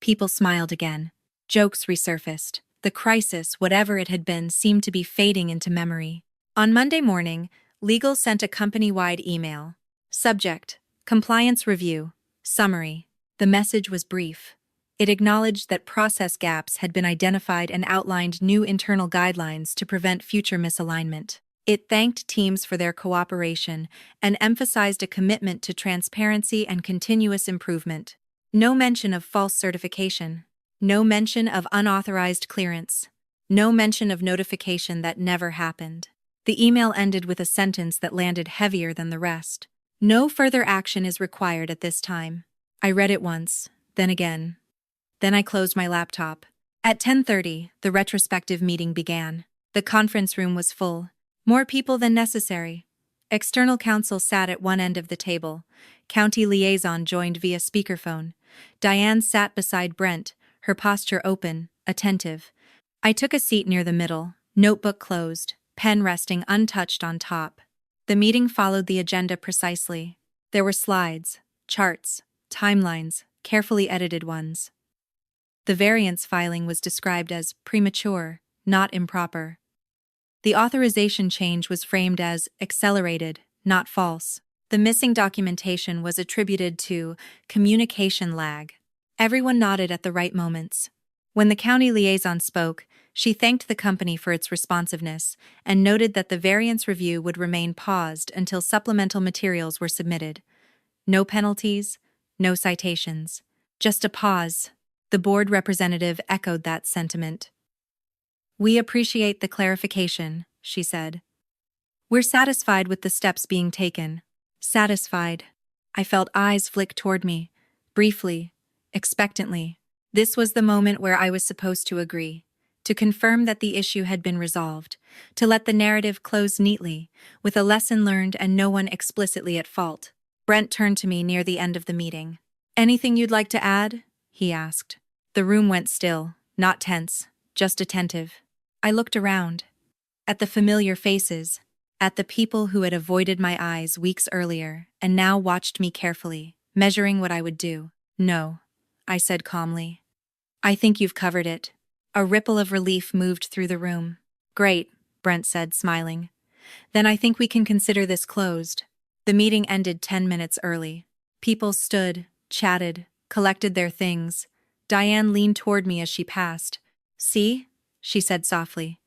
People smiled again. Jokes resurfaced. The crisis, whatever it had been, seemed to be fading into memory. On Monday morning, legal sent a company-wide email. Subject: Compliance Review. Summary. The message was brief. It acknowledged that process gaps had been identified and outlined new internal guidelines to prevent future misalignment. It thanked teams for their cooperation and emphasized a commitment to transparency and continuous improvement. No mention of false certification. No mention of unauthorized clearance. No mention of notification that never happened. The email ended with a sentence that landed heavier than the rest. No further action is required at this time. I read it once, then again. Then I closed my laptop. At 10:30, the retrospective meeting began. The conference room was full. More people than necessary. External counsel sat at one end of the table. County liaison joined via speakerphone. Diane sat beside Brent, her posture open, attentive. I took a seat near the middle, notebook closed, pen resting untouched on top. The meeting followed the agenda precisely. There were slides, charts, timelines, carefully edited ones. The variance filing was described as premature, not improper. The authorization change was framed as accelerated, not false. The missing documentation was attributed to communication lag. Everyone nodded at the right moments. When the county liaison spoke, she thanked the company for its responsiveness and noted that the variance review would remain paused until supplemental materials were submitted. No penalties, no citations. Just a pause. The board representative echoed that sentiment. "We appreciate the clarification," she said. "We're satisfied with the steps being taken." Satisfied. I felt eyes flick toward me, briefly, expectantly. This was the moment where I was supposed to agree, to confirm that the issue had been resolved, to let the narrative close neatly, with a lesson learned and no one explicitly at fault. Brent turned to me near the end of the meeting. "Anything you'd like to add?" he asked. The room went still, not tense, just attentive. I looked around. At the familiar faces, at the people who had avoided my eyes weeks earlier and now watched me carefully, measuring what I would do. "No," I said calmly. "I think you've covered it." A ripple of relief moved through the room. "Great," Brent said, smiling. "Then I think we can consider this closed." The meeting ended 10 minutes early. People stood, chatted, collected their things. Diane leaned toward me as she passed. "See?" she said softly.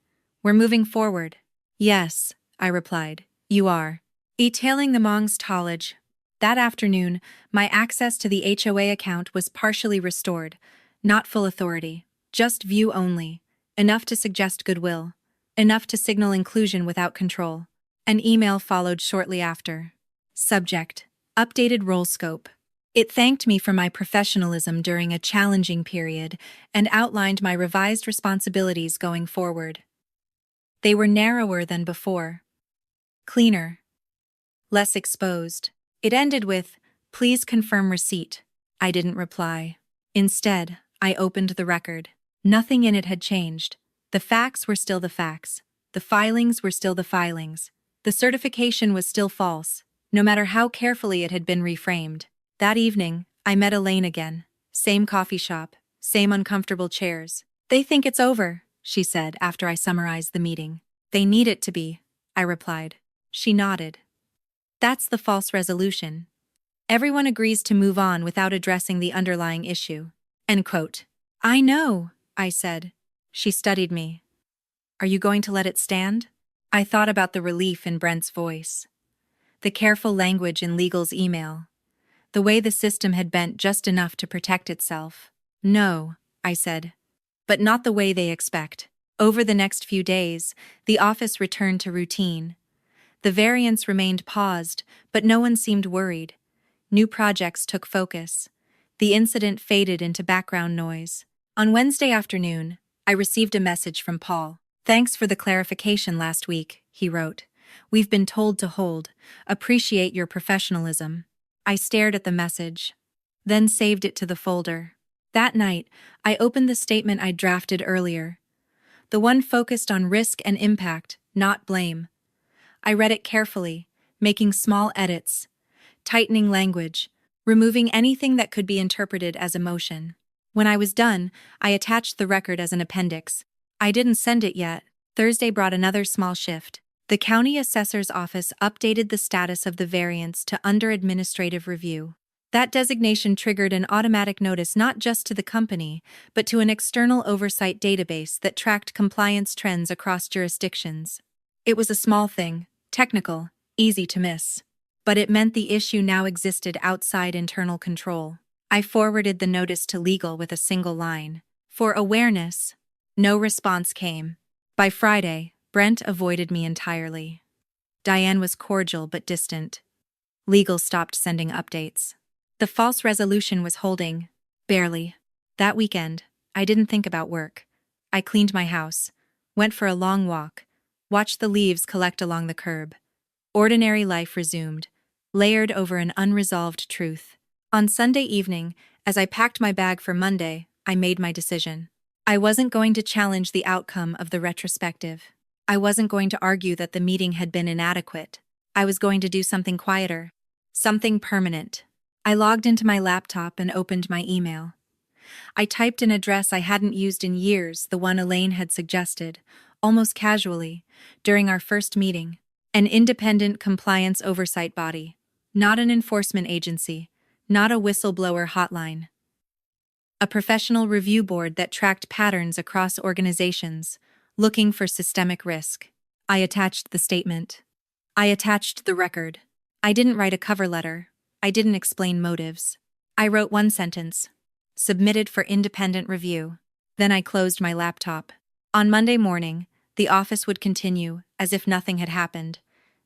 "We're moving forward." "Yes," I replied. "You are." Etailing the Mong's College. That afternoon, my access to the HOA account was partially restored. Not full authority, just view only. Enough to suggest goodwill. Enough to signal inclusion without control. An email followed shortly after. Subject: Updated role scope. It thanked me for my professionalism during a challenging period and outlined my revised responsibilities going forward. They were narrower than before. Cleaner. Less exposed. It ended with, "Please confirm receipt." I didn't reply. Instead, I opened the record. Nothing in it had changed. The facts were still the facts. The filings were still the filings. The certification was still false, no matter how carefully it had been reframed. That evening, I met Elaine again. Same coffee shop, same uncomfortable chairs. "They think it's over," she said after I summarized the meeting. "They need it to be," I replied. She nodded. "That's the false resolution. Everyone agrees to move on without addressing the underlying issue." End quote. "I know," I said. She studied me. "Are you going to let it stand?" I thought about the relief in Brent's voice. The careful language in legal's email. The way the system had bent just enough to protect itself. "No," I said. "But not the way they expect." Over the next few days, the office returned to routine. The variance remained paused, but no one seemed worried. New projects took focus. The incident faded into background noise. On Wednesday afternoon, I received a message from Paul. "Thanks for the clarification last week," he wrote. "We've been told to hold. Appreciate your professionalism." I stared at the message, then saved it to the folder. That night, I opened the statement I'd drafted earlier. the one focused on risk and impact, not blame. I read it carefully, making small edits, tightening language, removing anything that could be interpreted as emotion. When I was done, I attached the record as an appendix. I didn't send it yet. Thursday brought another small shift. The county assessor's office updated the status of the variance to under administrative review. That designation triggered an automatic notice not just to the company, but to an external oversight database that tracked compliance trends across jurisdictions. It was a small thing, technical, easy to miss. But it meant the issue now existed outside internal control. I forwarded the notice to legal with a single line. For awareness. No response came. By Friday, Brent avoided me entirely. Diane was cordial but distant. Legal stopped sending updates. The false resolution was holding, barely. That weekend, I didn't think about work. I cleaned my house, went for a long walk, watched the leaves collect along the curb. Ordinary life resumed, layered over an unresolved truth. On Sunday evening, as I packed my bag for Monday, I made my decision. I wasn't going to challenge the outcome of the retrospective. I wasn't going to argue that the meeting had been inadequate. I was going to do something quieter, something permanent. I logged into my laptop and opened my email. I typed an address I hadn't used in years, the one Elaine had suggested, almost casually, during our first meeting. An independent compliance oversight body, not an enforcement agency, not a whistleblower hotline. A professional review board that tracked patterns across organizations, looking for systemic risk. I attached the statement. I attached the record. I didn't write a cover letter. I didn't explain motives. I wrote one sentence. Submitted for independent review. Then I closed my laptop. On Monday morning, the office would continue as if nothing had happened.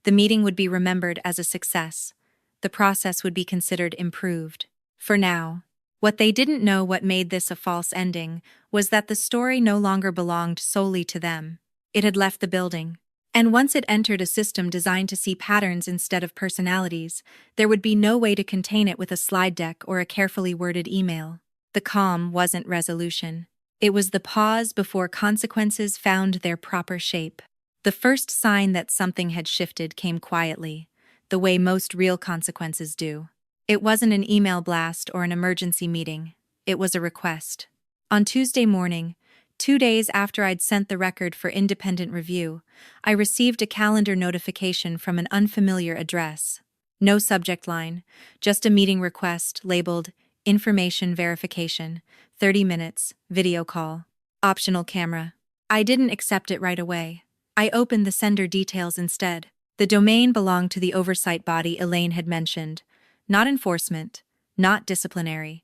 The meeting would be remembered as a success. The process would be considered improved. For now. What they didn't know what made this a false ending was that the story no longer belonged solely to them. It had left the building. And once it entered a system designed to see patterns instead of personalities, there would be no way to contain it with a slide deck or a carefully worded email. The calm wasn't resolution. It was the pause before consequences found their proper shape. The first sign that something had shifted came quietly, the way most real consequences do. It wasn't an email blast or an emergency meeting. It was a request. On Tuesday morning, 2 days after I'd sent the record for independent review, I received a calendar notification from an unfamiliar address. No subject line, just a meeting request labeled Information Verification, 30 minutes, video call, optional camera. I didn't accept it right away. I opened the sender details instead. The domain belonged to the oversight body Elaine had mentioned. Not enforcement, not disciplinary.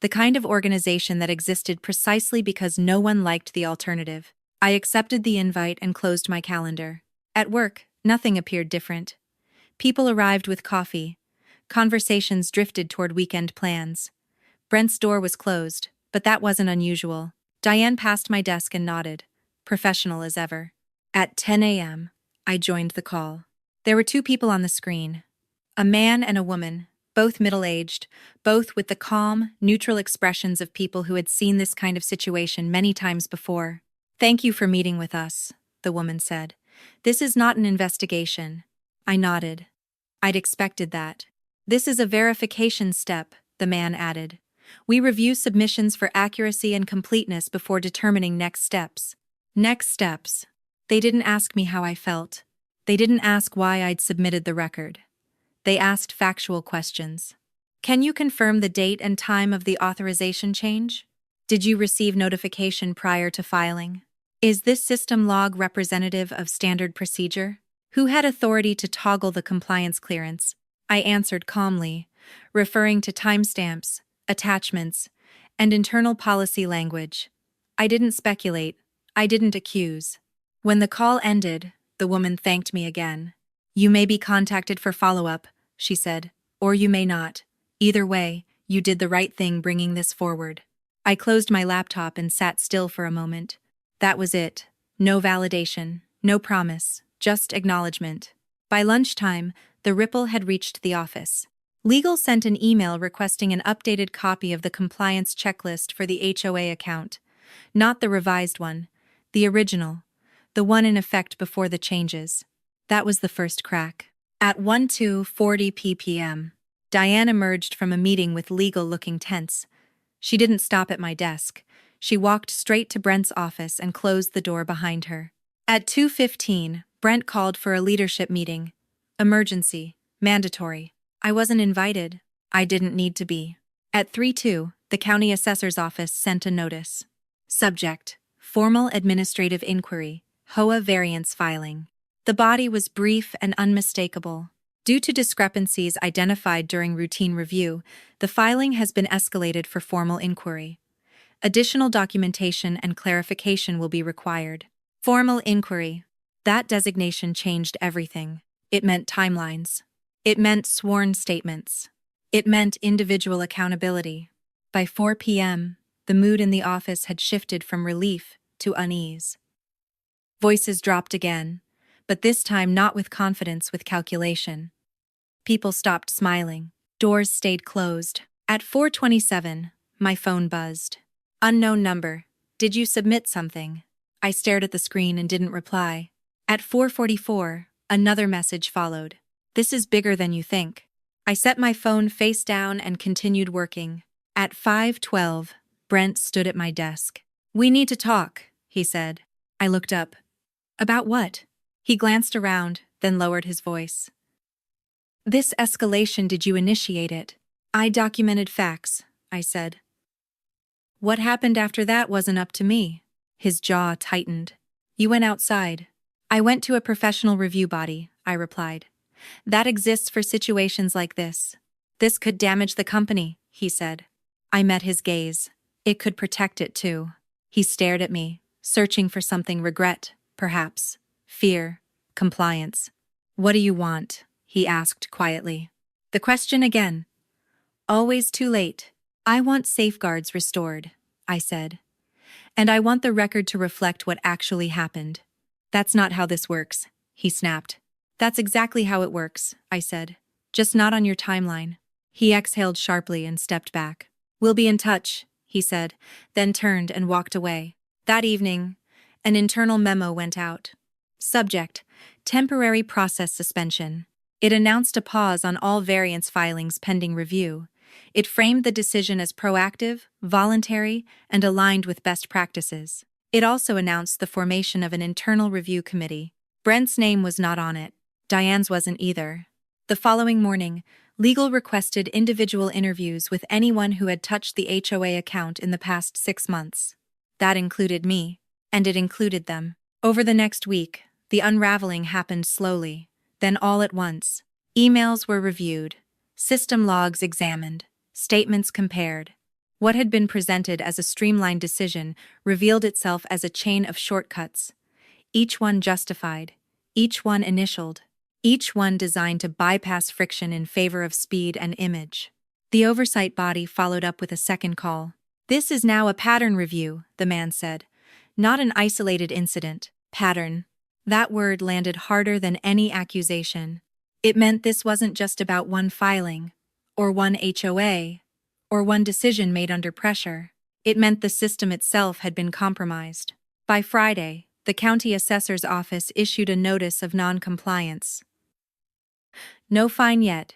The kind of organization that existed precisely because no one liked the alternative. I accepted the invite and closed my calendar. At work, nothing appeared different. People arrived with coffee. Conversations drifted toward weekend plans. Brent's door was closed, but that wasn't unusual. Diane passed my desk and nodded, professional as ever. At 10 a.m., I joined the call. There were 2 people on the screen. A man and a woman, both middle-aged, both with the calm, neutral expressions of people who had seen this kind of situation many times before. "Thank you for meeting with us," the woman said. "This is not an investigation." I nodded. I'd expected that. "This is a verification step," the man added. "We review submissions for accuracy and completeness before determining next steps." Next steps. They didn't ask me how I felt. They didn't ask why I'd submitted the record. They asked factual questions. "Can you confirm the date and time of the authorization change? Did you receive notification prior to filing? Is this system log representative of standard procedure? Who had authority to toggle the compliance clearance?" I answered calmly, referring to timestamps, attachments, and internal policy language. I didn't speculate. I didn't accuse. When the call ended, the woman thanked me again. "You may be contacted for follow-up," she said, "or you may not. Either way, you did the right thing bringing this forward." I closed my laptop and sat still for a moment. That was it. No validation, no promise, just acknowledgement. By lunchtime, the ripple had reached the office. Legal sent an email requesting an updated copy of the compliance checklist for the HOA account. Not the revised one, The original. The one in effect before the changes. That was the first crack. At 12:40 p.m., Diane emerged from a meeting with legal looking tense. She didn't stop at my desk. She walked straight to Brent's office and closed the door behind her. At 2:15, Brent called for a leadership meeting. Emergency. Mandatory. I wasn't invited. I didn't need to be. At 3:02, the county assessor's office sent a notice. Subject: Formal administrative inquiry, HOA variance filing. The body was brief and unmistakable. Due to discrepancies identified during routine review, the filing has been escalated for formal inquiry. Additional documentation and clarification will be required. Formal inquiry. That designation changed everything. It meant timelines. It meant sworn statements. It meant individual accountability. By 4 p.m., the mood in the office had shifted from relief to unease. Voices dropped again, but this time not with confidence, with calculation. People stopped smiling. Doors stayed closed. At 4:27, my phone buzzed. Unknown number. Did you submit something? I stared at the screen and didn't reply. At 4:44, another message followed. This is bigger than you think. I set my phone face down and continued working. At 5:12, Brent stood at my desk. We need to talk, he said. I looked up. About what? He glanced around, then lowered his voice. This escalation, did you initiate it? I documented facts, I said. What happened after that wasn't up to me. His jaw tightened. You went outside. I went to a professional review body, I replied. That exists for situations like this. This could damage the company, he said. I met his gaze. It could protect it too. He stared at me, searching for something. Regret, perhaps. Fear. Compliance. What do you want? He asked quietly. The question again. Always too late. I want safeguards restored, I said. And I want the record to reflect what actually happened. That's not how this works, he snapped. That's exactly how it works, I said. Just not on your timeline. He exhaled sharply and stepped back. We'll be in touch, he said, then turned and walked away. That evening, an internal memo went out. Subject: Temporary process suspension. It announced a pause on all variance filings pending review. It framed the decision as proactive, voluntary, and aligned with best practices. It also announced the formation of an internal review committee. Brent's name was not on it. Diane's wasn't either. The following morning, legal requested individual interviews with anyone who had touched the HOA account in the past 6 months. That included me, and it included them. Over the next week, the unraveling happened slowly, then all at once. Emails were reviewed, system logs examined, statements compared. What had been presented as a streamlined decision revealed itself as a chain of shortcuts, each one justified, each one initialed, each one designed to bypass friction in favor of speed and image. The oversight body followed up with a second call. This is now a pattern review, the man said. Not an isolated incident. Pattern. That word landed harder than any accusation. It meant this wasn't just about one filing, or one HOA, or one decision made under pressure. It meant the system itself had been compromised. By Friday, the county assessor's office issued a notice of non-compliance. No fine yet.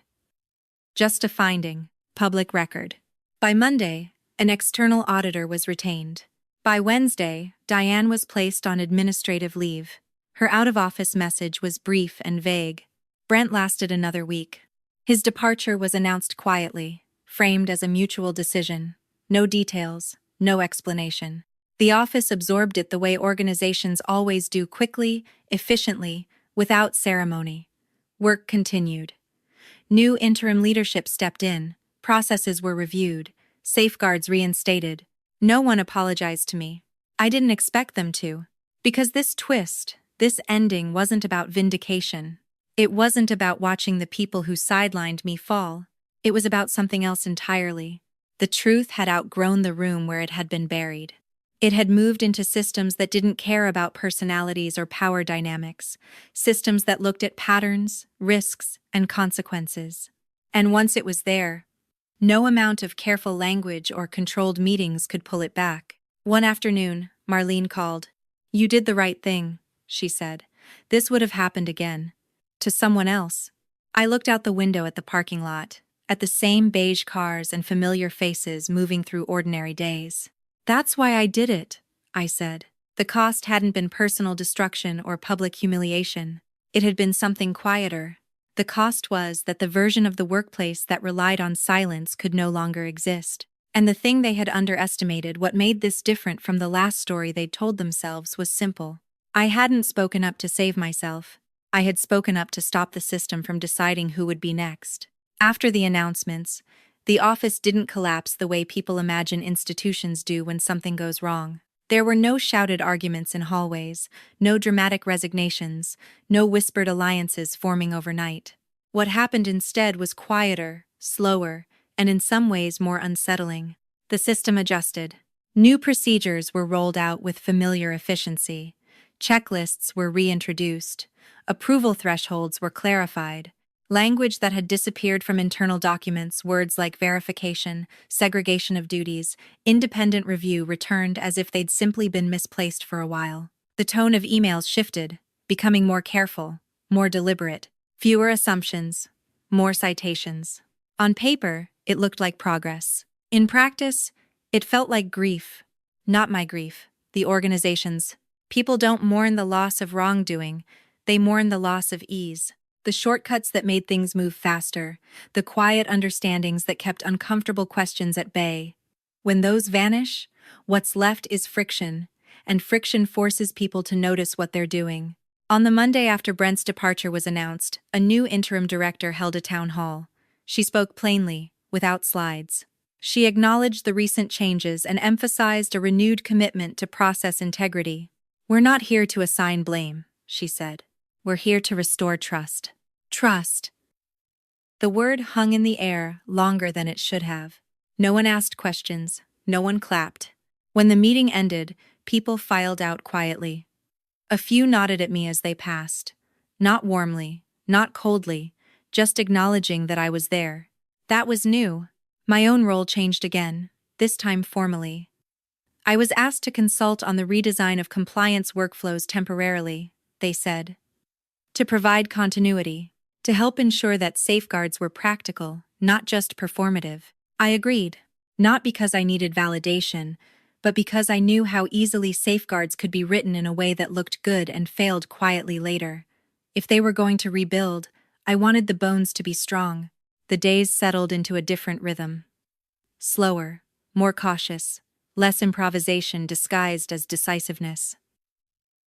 Just a finding, public record. By Monday, an external auditor was retained. By Wednesday, Diane was placed on administrative leave. Her out-of-office message was brief and vague. Brent lasted another week. His departure was announced quietly, framed as a mutual decision. No details, no explanation. The office absorbed it the way organizations always do, quickly, efficiently, without ceremony. Work continued. New interim leadership stepped in, processes were reviewed, safeguards reinstated. No one apologized to me. I didn't expect them to. Because this twist, this ending wasn't about vindication. It wasn't about watching the people who sidelined me fall. It was about something else entirely. The truth had outgrown the room where it had been buried. It had moved into systems that didn't care about personalities or power dynamics, systems that looked at patterns, risks, and consequences. And once it was there, no amount of careful language or controlled meetings could pull it back. One afternoon, Marlene called. You did the right thing, she said. This would have happened again. To someone else. I looked out the window at the parking lot, at the same beige cars and familiar faces moving through ordinary days. That's why I did it, I said. The cost hadn't been personal destruction or public humiliation. It had been something quieter. The cost was that the version of the workplace that relied on silence could no longer exist. And the thing they had underestimated, what made this different from the last story they'd told themselves, was simple. I hadn't spoken up to save myself. I had spoken up to stop the system from deciding who would be next. After the announcements, the office didn't collapse the way people imagine institutions do when something goes wrong. There were no shouted arguments in hallways, no dramatic resignations, no whispered alliances forming overnight. What happened instead was quieter, slower, and in some ways more unsettling. The system adjusted. New procedures were rolled out with familiar efficiency. Checklists were reintroduced. Approval thresholds were clarified. Language that had disappeared from internal documents, words like verification, segregation of duties, independent review returned as if they'd simply been misplaced for a while. The tone of emails shifted, becoming more careful, more deliberate. Fewer assumptions, more citations. On paper, it looked like progress. In practice, it felt like grief. Not my grief, the organization's. People don't mourn the loss of wrongdoing, they mourn the loss of ease. The shortcuts that made things move faster, the quiet understandings that kept uncomfortable questions at bay. When those vanish, what's left is friction, and friction forces people to notice what they're doing. On the Monday after Brent's departure was announced, a new interim director held a town hall. She spoke plainly, without slides. She acknowledged the recent changes and emphasized a renewed commitment to process integrity. "We're not here to assign blame," she said. "We're here to restore trust." Trust. The word hung in the air longer than it should have. No one asked questions. No one clapped. When the meeting ended, people filed out quietly. A few nodded at me as they passed. Not warmly, not coldly, just acknowledging that I was there. That was new. My own role changed again, this time formally. I was asked to consult on the redesign of compliance workflows temporarily, they said. To provide continuity, to help ensure that safeguards were practical, not just performative. I agreed, not because I needed validation, but because I knew how easily safeguards could be written in a way that looked good and failed quietly later. If they were going to rebuild, I wanted the bones to be strong. The days settled into a different rhythm. Slower, more cautious, less improvisation disguised as decisiveness.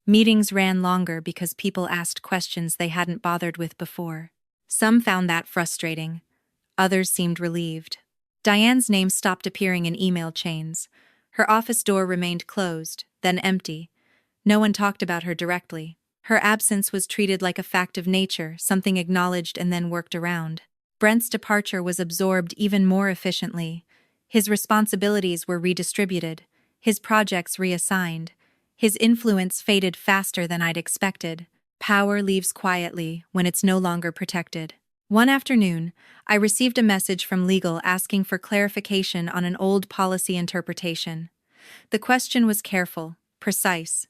Meetings ran longer because people asked questions they hadn't bothered with before. Some found that frustrating. Others seemed relieved. Diane's name stopped appearing in email chains. Her office door remained closed, then empty. No one talked about her directly. Her absence was treated like a fact of nature, something acknowledged and then worked around. Brent's departure was absorbed even more efficiently. His responsibilities were redistributed, his projects reassigned. His influence faded faster than I'd expected. Power leaves quietly when it's no longer protected. One afternoon, I received a message from legal asking for clarification on an old policy interpretation. The question was careful, precise.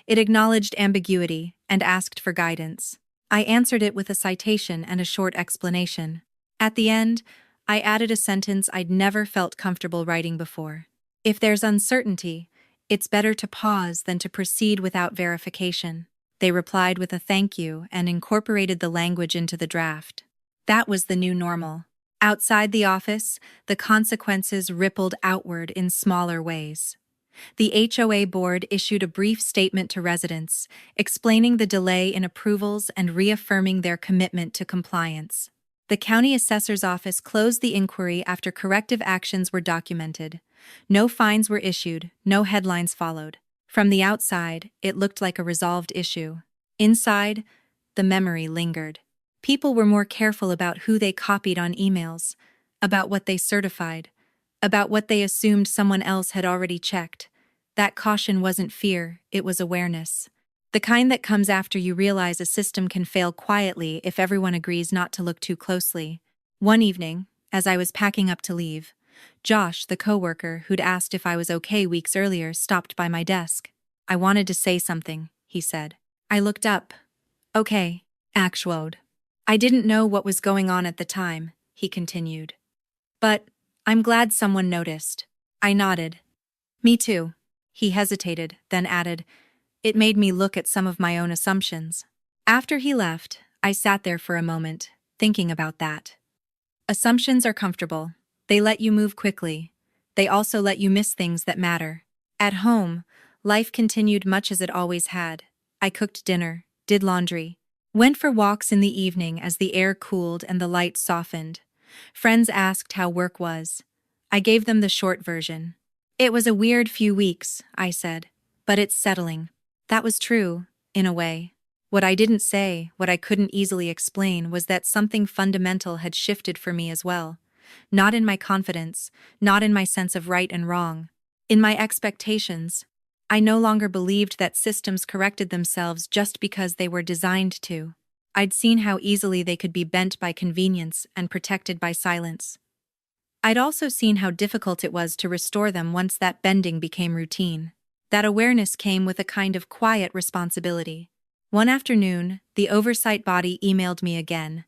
It acknowledged ambiguity and asked for guidance. I answered it with a citation and a short explanation. At the end, I added a sentence I'd never felt comfortable writing before. If there's uncertainty, it's better to pause than to proceed without verification. They replied with a thank you and incorporated the language into the draft. That was the new normal. Outside the office, the consequences rippled outward in smaller ways. The HOA board issued a brief statement to residents, explaining the delay in approvals and reaffirming their commitment to compliance. The county assessor's office closed the inquiry after corrective actions were documented. No fines were issued, no headlines followed. From the outside, it looked like a resolved issue. Inside, the memory lingered. People were more careful about who they copied on emails, about what they certified, about what they assumed someone else had already checked. That caution wasn't fear, it was awareness. The kind that comes after you realize a system can fail quietly if everyone agrees not to look too closely. One evening, as I was packing up to leave, Josh, the coworker who'd asked if I was okay weeks earlier, stopped by my desk. I wanted to say something, he said. I looked up. Okay, actuode. I didn't know what was going on at the time, he continued. But I'm glad someone noticed. I nodded. Me too. He hesitated, then added, it made me look at some of my own assumptions. After he left, I sat there for a moment, thinking about that. Assumptions are comfortable. They let you move quickly. They also let you miss things that matter. At home, life continued much as it always had. I cooked dinner, did laundry, went for walks in the evening as the air cooled and the lights softened. Friends asked how work was. I gave them the short version. It was a weird few weeks, I said, but it's settling. That was true, in a way. What I didn't say, what I couldn't easily explain, was that something fundamental had shifted for me as well. Not in my confidence, not in my sense of right and wrong. In my expectations. I no longer believed that systems corrected themselves just because they were designed to. I'd seen how easily they could be bent by convenience and protected by silence. I'd also seen how difficult it was to restore them once that bending became routine. That awareness came with a kind of quiet responsibility. One afternoon, the oversight body emailed me again,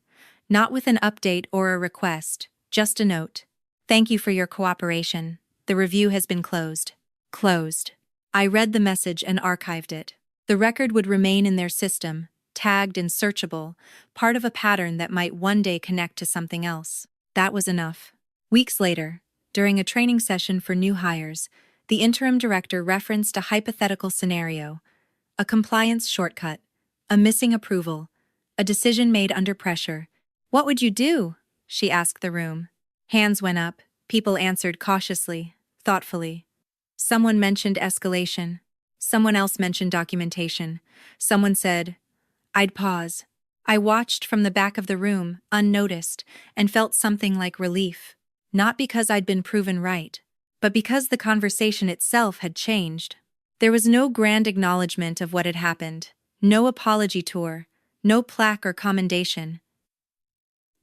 not with an update or a request, just a note. Thank you for your cooperation. The review has been closed. Closed. I read the message and archived it. The record would remain in their system, tagged and searchable, part of a pattern that might one day connect to something else. That was enough. Weeks later, during a training session for new hires, the interim director referenced a hypothetical scenario, a compliance shortcut, a missing approval, a decision made under pressure. What would you do? She asked the room. Hands went up, people answered cautiously, thoughtfully. Someone mentioned escalation. Someone else mentioned documentation. Someone said, I'd pause. I watched from the back of the room, unnoticed, and felt something like relief. Not because I'd been proven right, but because the conversation itself had changed. There was no grand acknowledgement of what had happened, no apology tour, no plaque or commendation.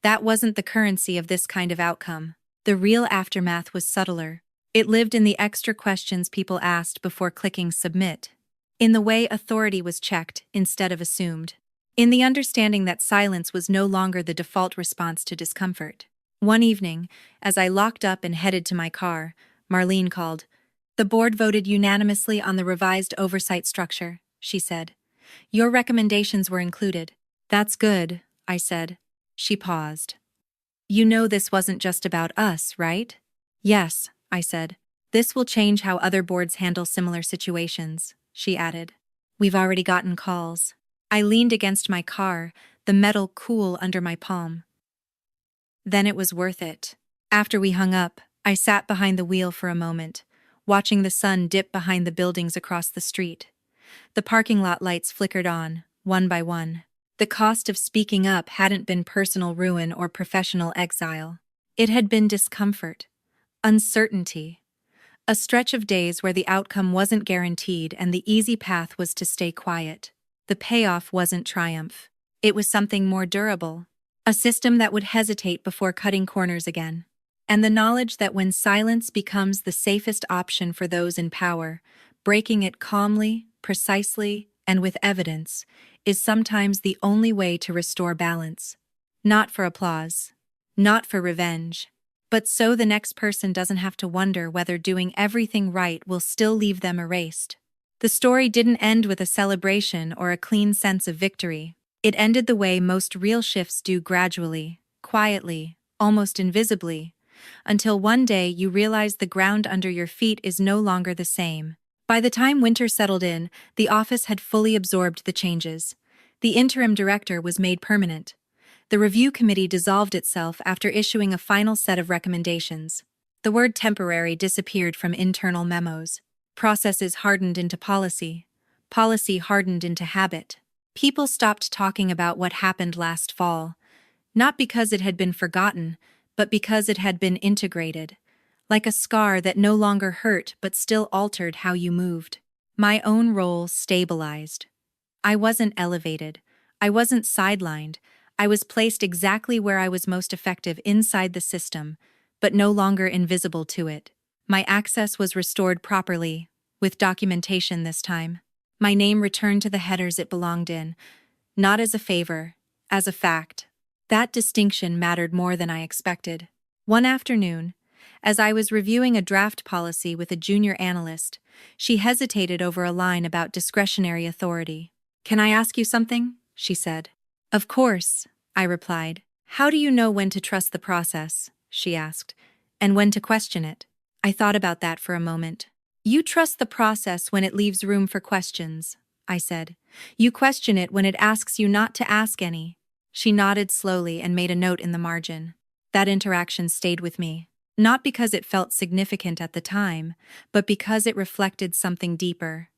That wasn't the currency of this kind of outcome. The real aftermath was subtler. It lived in the extra questions people asked before clicking submit, in the way authority was checked instead of assumed, in the understanding that silence was no longer the default response to discomfort. One evening, as I locked up and headed to my car, Marlene called. The board voted unanimously on the revised oversight structure, she said. Your recommendations were included. That's good, I said. She paused. You know this wasn't just about us, right? Yes, I said. This will change how other boards handle similar situations, she added. We've already gotten calls. I leaned against my car, the metal cool under my palm. Then it was worth it. After we hung up, I sat behind the wheel for a moment, watching the sun dip behind the buildings across the street. The parking lot lights flickered on, one by one. The cost of speaking up hadn't been personal ruin or professional exile. It had been discomfort, uncertainty, a stretch of days where the outcome wasn't guaranteed and the easy path was to stay quiet. The payoff wasn't triumph. It was something more durable, a system that would hesitate before cutting corners again. And the knowledge that when silence becomes the safest option for those in power, breaking it calmly, precisely, and with evidence, is sometimes the only way to restore balance. Not for applause, not for revenge, but so the next person doesn't have to wonder whether doing everything right will still leave them erased. The story didn't end with a celebration or a clean sense of victory. It ended the way most real shifts do, gradually, quietly, almost invisibly, until one day you realize the ground under your feet is no longer the same. By the time winter settled in, the office had fully absorbed the changes. The interim director was made permanent. The review committee dissolved itself after issuing a final set of recommendations. The word temporary disappeared from internal memos. Processes hardened into policy. Policy hardened into habit. People stopped talking about what happened last fall, not because it had been forgotten, but because it had been integrated, like a scar that no longer hurt but still altered how you moved. My own role stabilized. I wasn't elevated. I wasn't sidelined. I was placed exactly where I was most effective inside the system, but no longer invisible to it. My access was restored properly, with documentation this time. My name returned to the headers it belonged in, not as a favor, as a fact. That distinction mattered more than I expected. One afternoon, as I was reviewing a draft policy with a junior analyst, she hesitated over a line about discretionary authority. "Can I ask you something?" she said. "Of course," I replied. "How do you know when to trust the process?" she asked, "and when to question it?" I thought about that for a moment. "You trust the process when it leaves room for questions," I said. "You question it when it asks you not to ask any." She nodded slowly and made a note in the margin. That interaction stayed with me, not because it felt significant at the time, but because it reflected something deeper.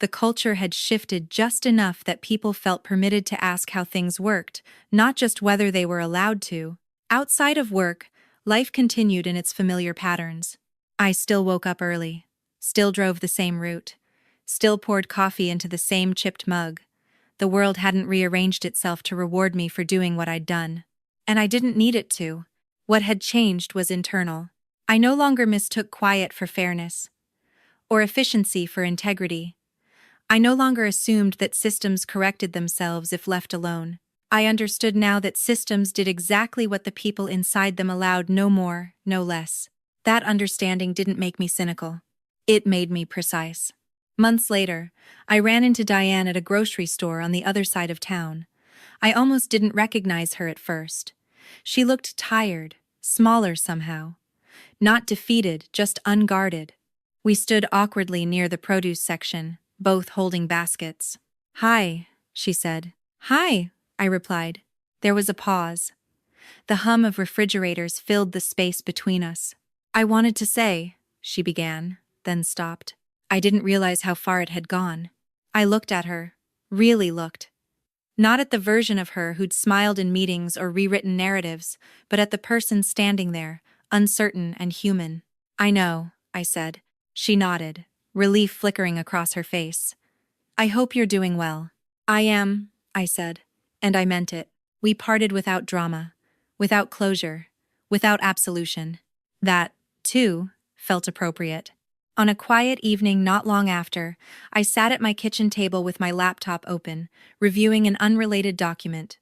The culture had shifted just enough that people felt permitted to ask how things worked, not just whether they were allowed to. Outside of work, life continued in its familiar patterns. I still woke up early, still drove the same route, still poured coffee into the same chipped mug. The world hadn't rearranged itself to reward me for doing what I'd done. And I didn't need it to. What had changed was internal. I no longer mistook quiet for fairness, or efficiency for integrity. I no longer assumed that systems corrected themselves if left alone. I understood now that systems did exactly what the people inside them allowed, no more, no less. That understanding didn't make me cynical. It made me precise. Months later, I ran into Diane at a grocery store on the other side of town. I almost didn't recognize her at first. She looked tired, smaller somehow. Not defeated, just unguarded. We stood awkwardly near the produce section, both holding baskets. "Hi," she said. "Hi," I replied. There was a pause. The hum of refrigerators filled the space between us. "I wanted to say," she began, then stopped. I didn't realize how far it had gone. I looked at her, really looked. Not at the version of her who'd smiled in meetings or rewritten narratives, but at the person standing there, uncertain and human. "I know," I said. She nodded, relief flickering across her face. "I hope you're doing well." "I am," I said, and I meant it. We parted without drama, without closure, without absolution. That, too, felt appropriate. On a quiet evening not long after, I sat at my kitchen table with my laptop open, reviewing an unrelated document.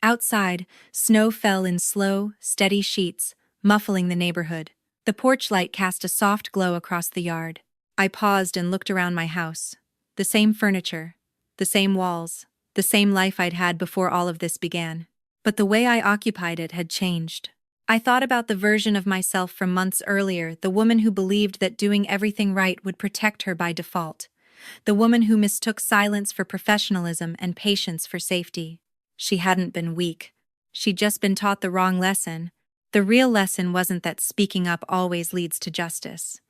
Outside, snow fell in slow, steady sheets, muffling the neighborhood. The porch light cast a soft glow across the yard. I paused and looked around my house. The same furniture, the same walls, the same life I'd had before all of this began. But the way I occupied it had changed. I thought about the version of myself from months earlier, the woman who believed that doing everything right would protect her by default. The woman who mistook silence for professionalism and patience for safety. She hadn't been weak. She'd just been taught the wrong lesson. The real lesson wasn't that speaking up always leads to justice,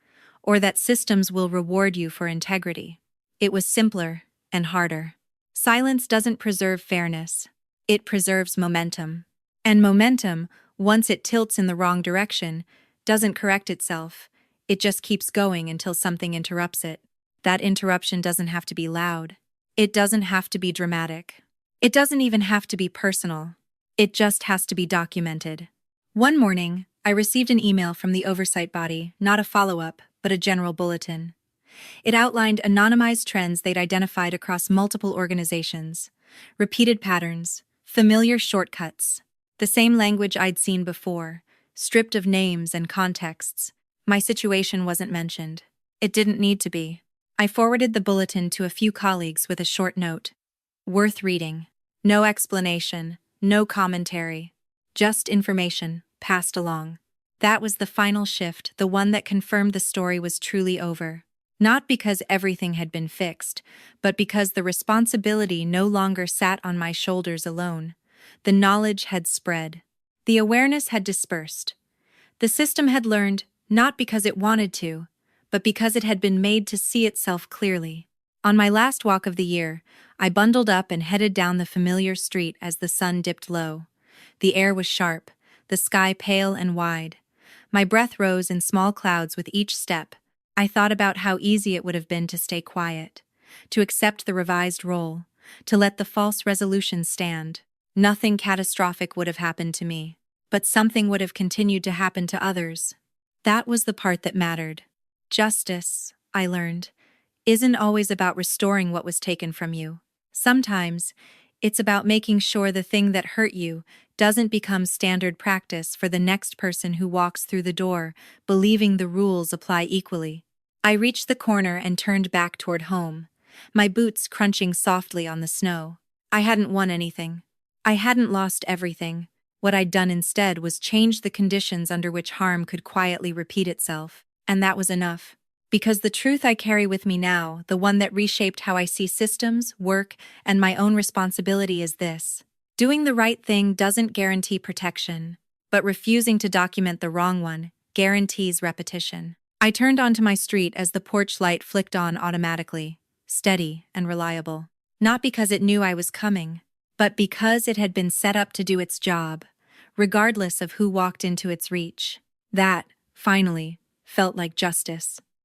or that systems will reward you for integrity. It was simpler and harder. Silence doesn't preserve fairness. It preserves momentum. And momentum, once it tilts in the wrong direction, doesn't correct itself. It just keeps going until something interrupts it. That interruption doesn't have to be loud. It doesn't have to be dramatic. It doesn't even have to be personal. It just has to be documented. One morning, I received an email from the oversight body, not a follow-up, but a general bulletin. It outlined anonymized trends they'd identified across multiple organizations, repeated patterns, familiar shortcuts. The same language I'd seen before, stripped of names and contexts. My situation wasn't mentioned. It didn't need to be. I forwarded the bulletin to a few colleagues with a short note. Worth reading. No explanation, no commentary. Just information, passed along. That was the final shift, the one that confirmed the story was truly over. Not because everything had been fixed, but because the responsibility no longer sat on my shoulders alone. The knowledge had spread. The awareness had dispersed. The system had learned, not because it wanted to, but because it had been made to see itself clearly. On my last walk of the year, I bundled up and headed down the familiar street as the sun dipped low. The air was sharp, the sky pale and wide. My breath rose in small clouds with each step. I thought about how easy it would have been to stay quiet, to accept the revised role, to let the false resolutions stand. Nothing catastrophic would have happened to me, but something would have continued to happen to others. That was the part that mattered. Justice, I learned, isn't always about restoring what was taken from you. Sometimes, it's about making sure the thing that hurt you doesn't become standard practice for the next person who walks through the door, believing the rules apply equally. I reached the corner and turned back toward home, my boots crunching softly on the snow. I hadn't won anything. I hadn't lost everything. What I'd done instead was change the conditions under which harm could quietly repeat itself, and that was enough. Because the truth I carry with me now, the one that reshaped how I see systems, work, and my own responsibility is this: doing the right thing doesn't guarantee protection, but refusing to document the wrong one guarantees repetition. I turned onto my street as the porch light flicked on automatically, steady and reliable. Not because it knew I was coming, but because it had been set up to do its job, regardless of who walked into its reach. That, finally, felt like justice.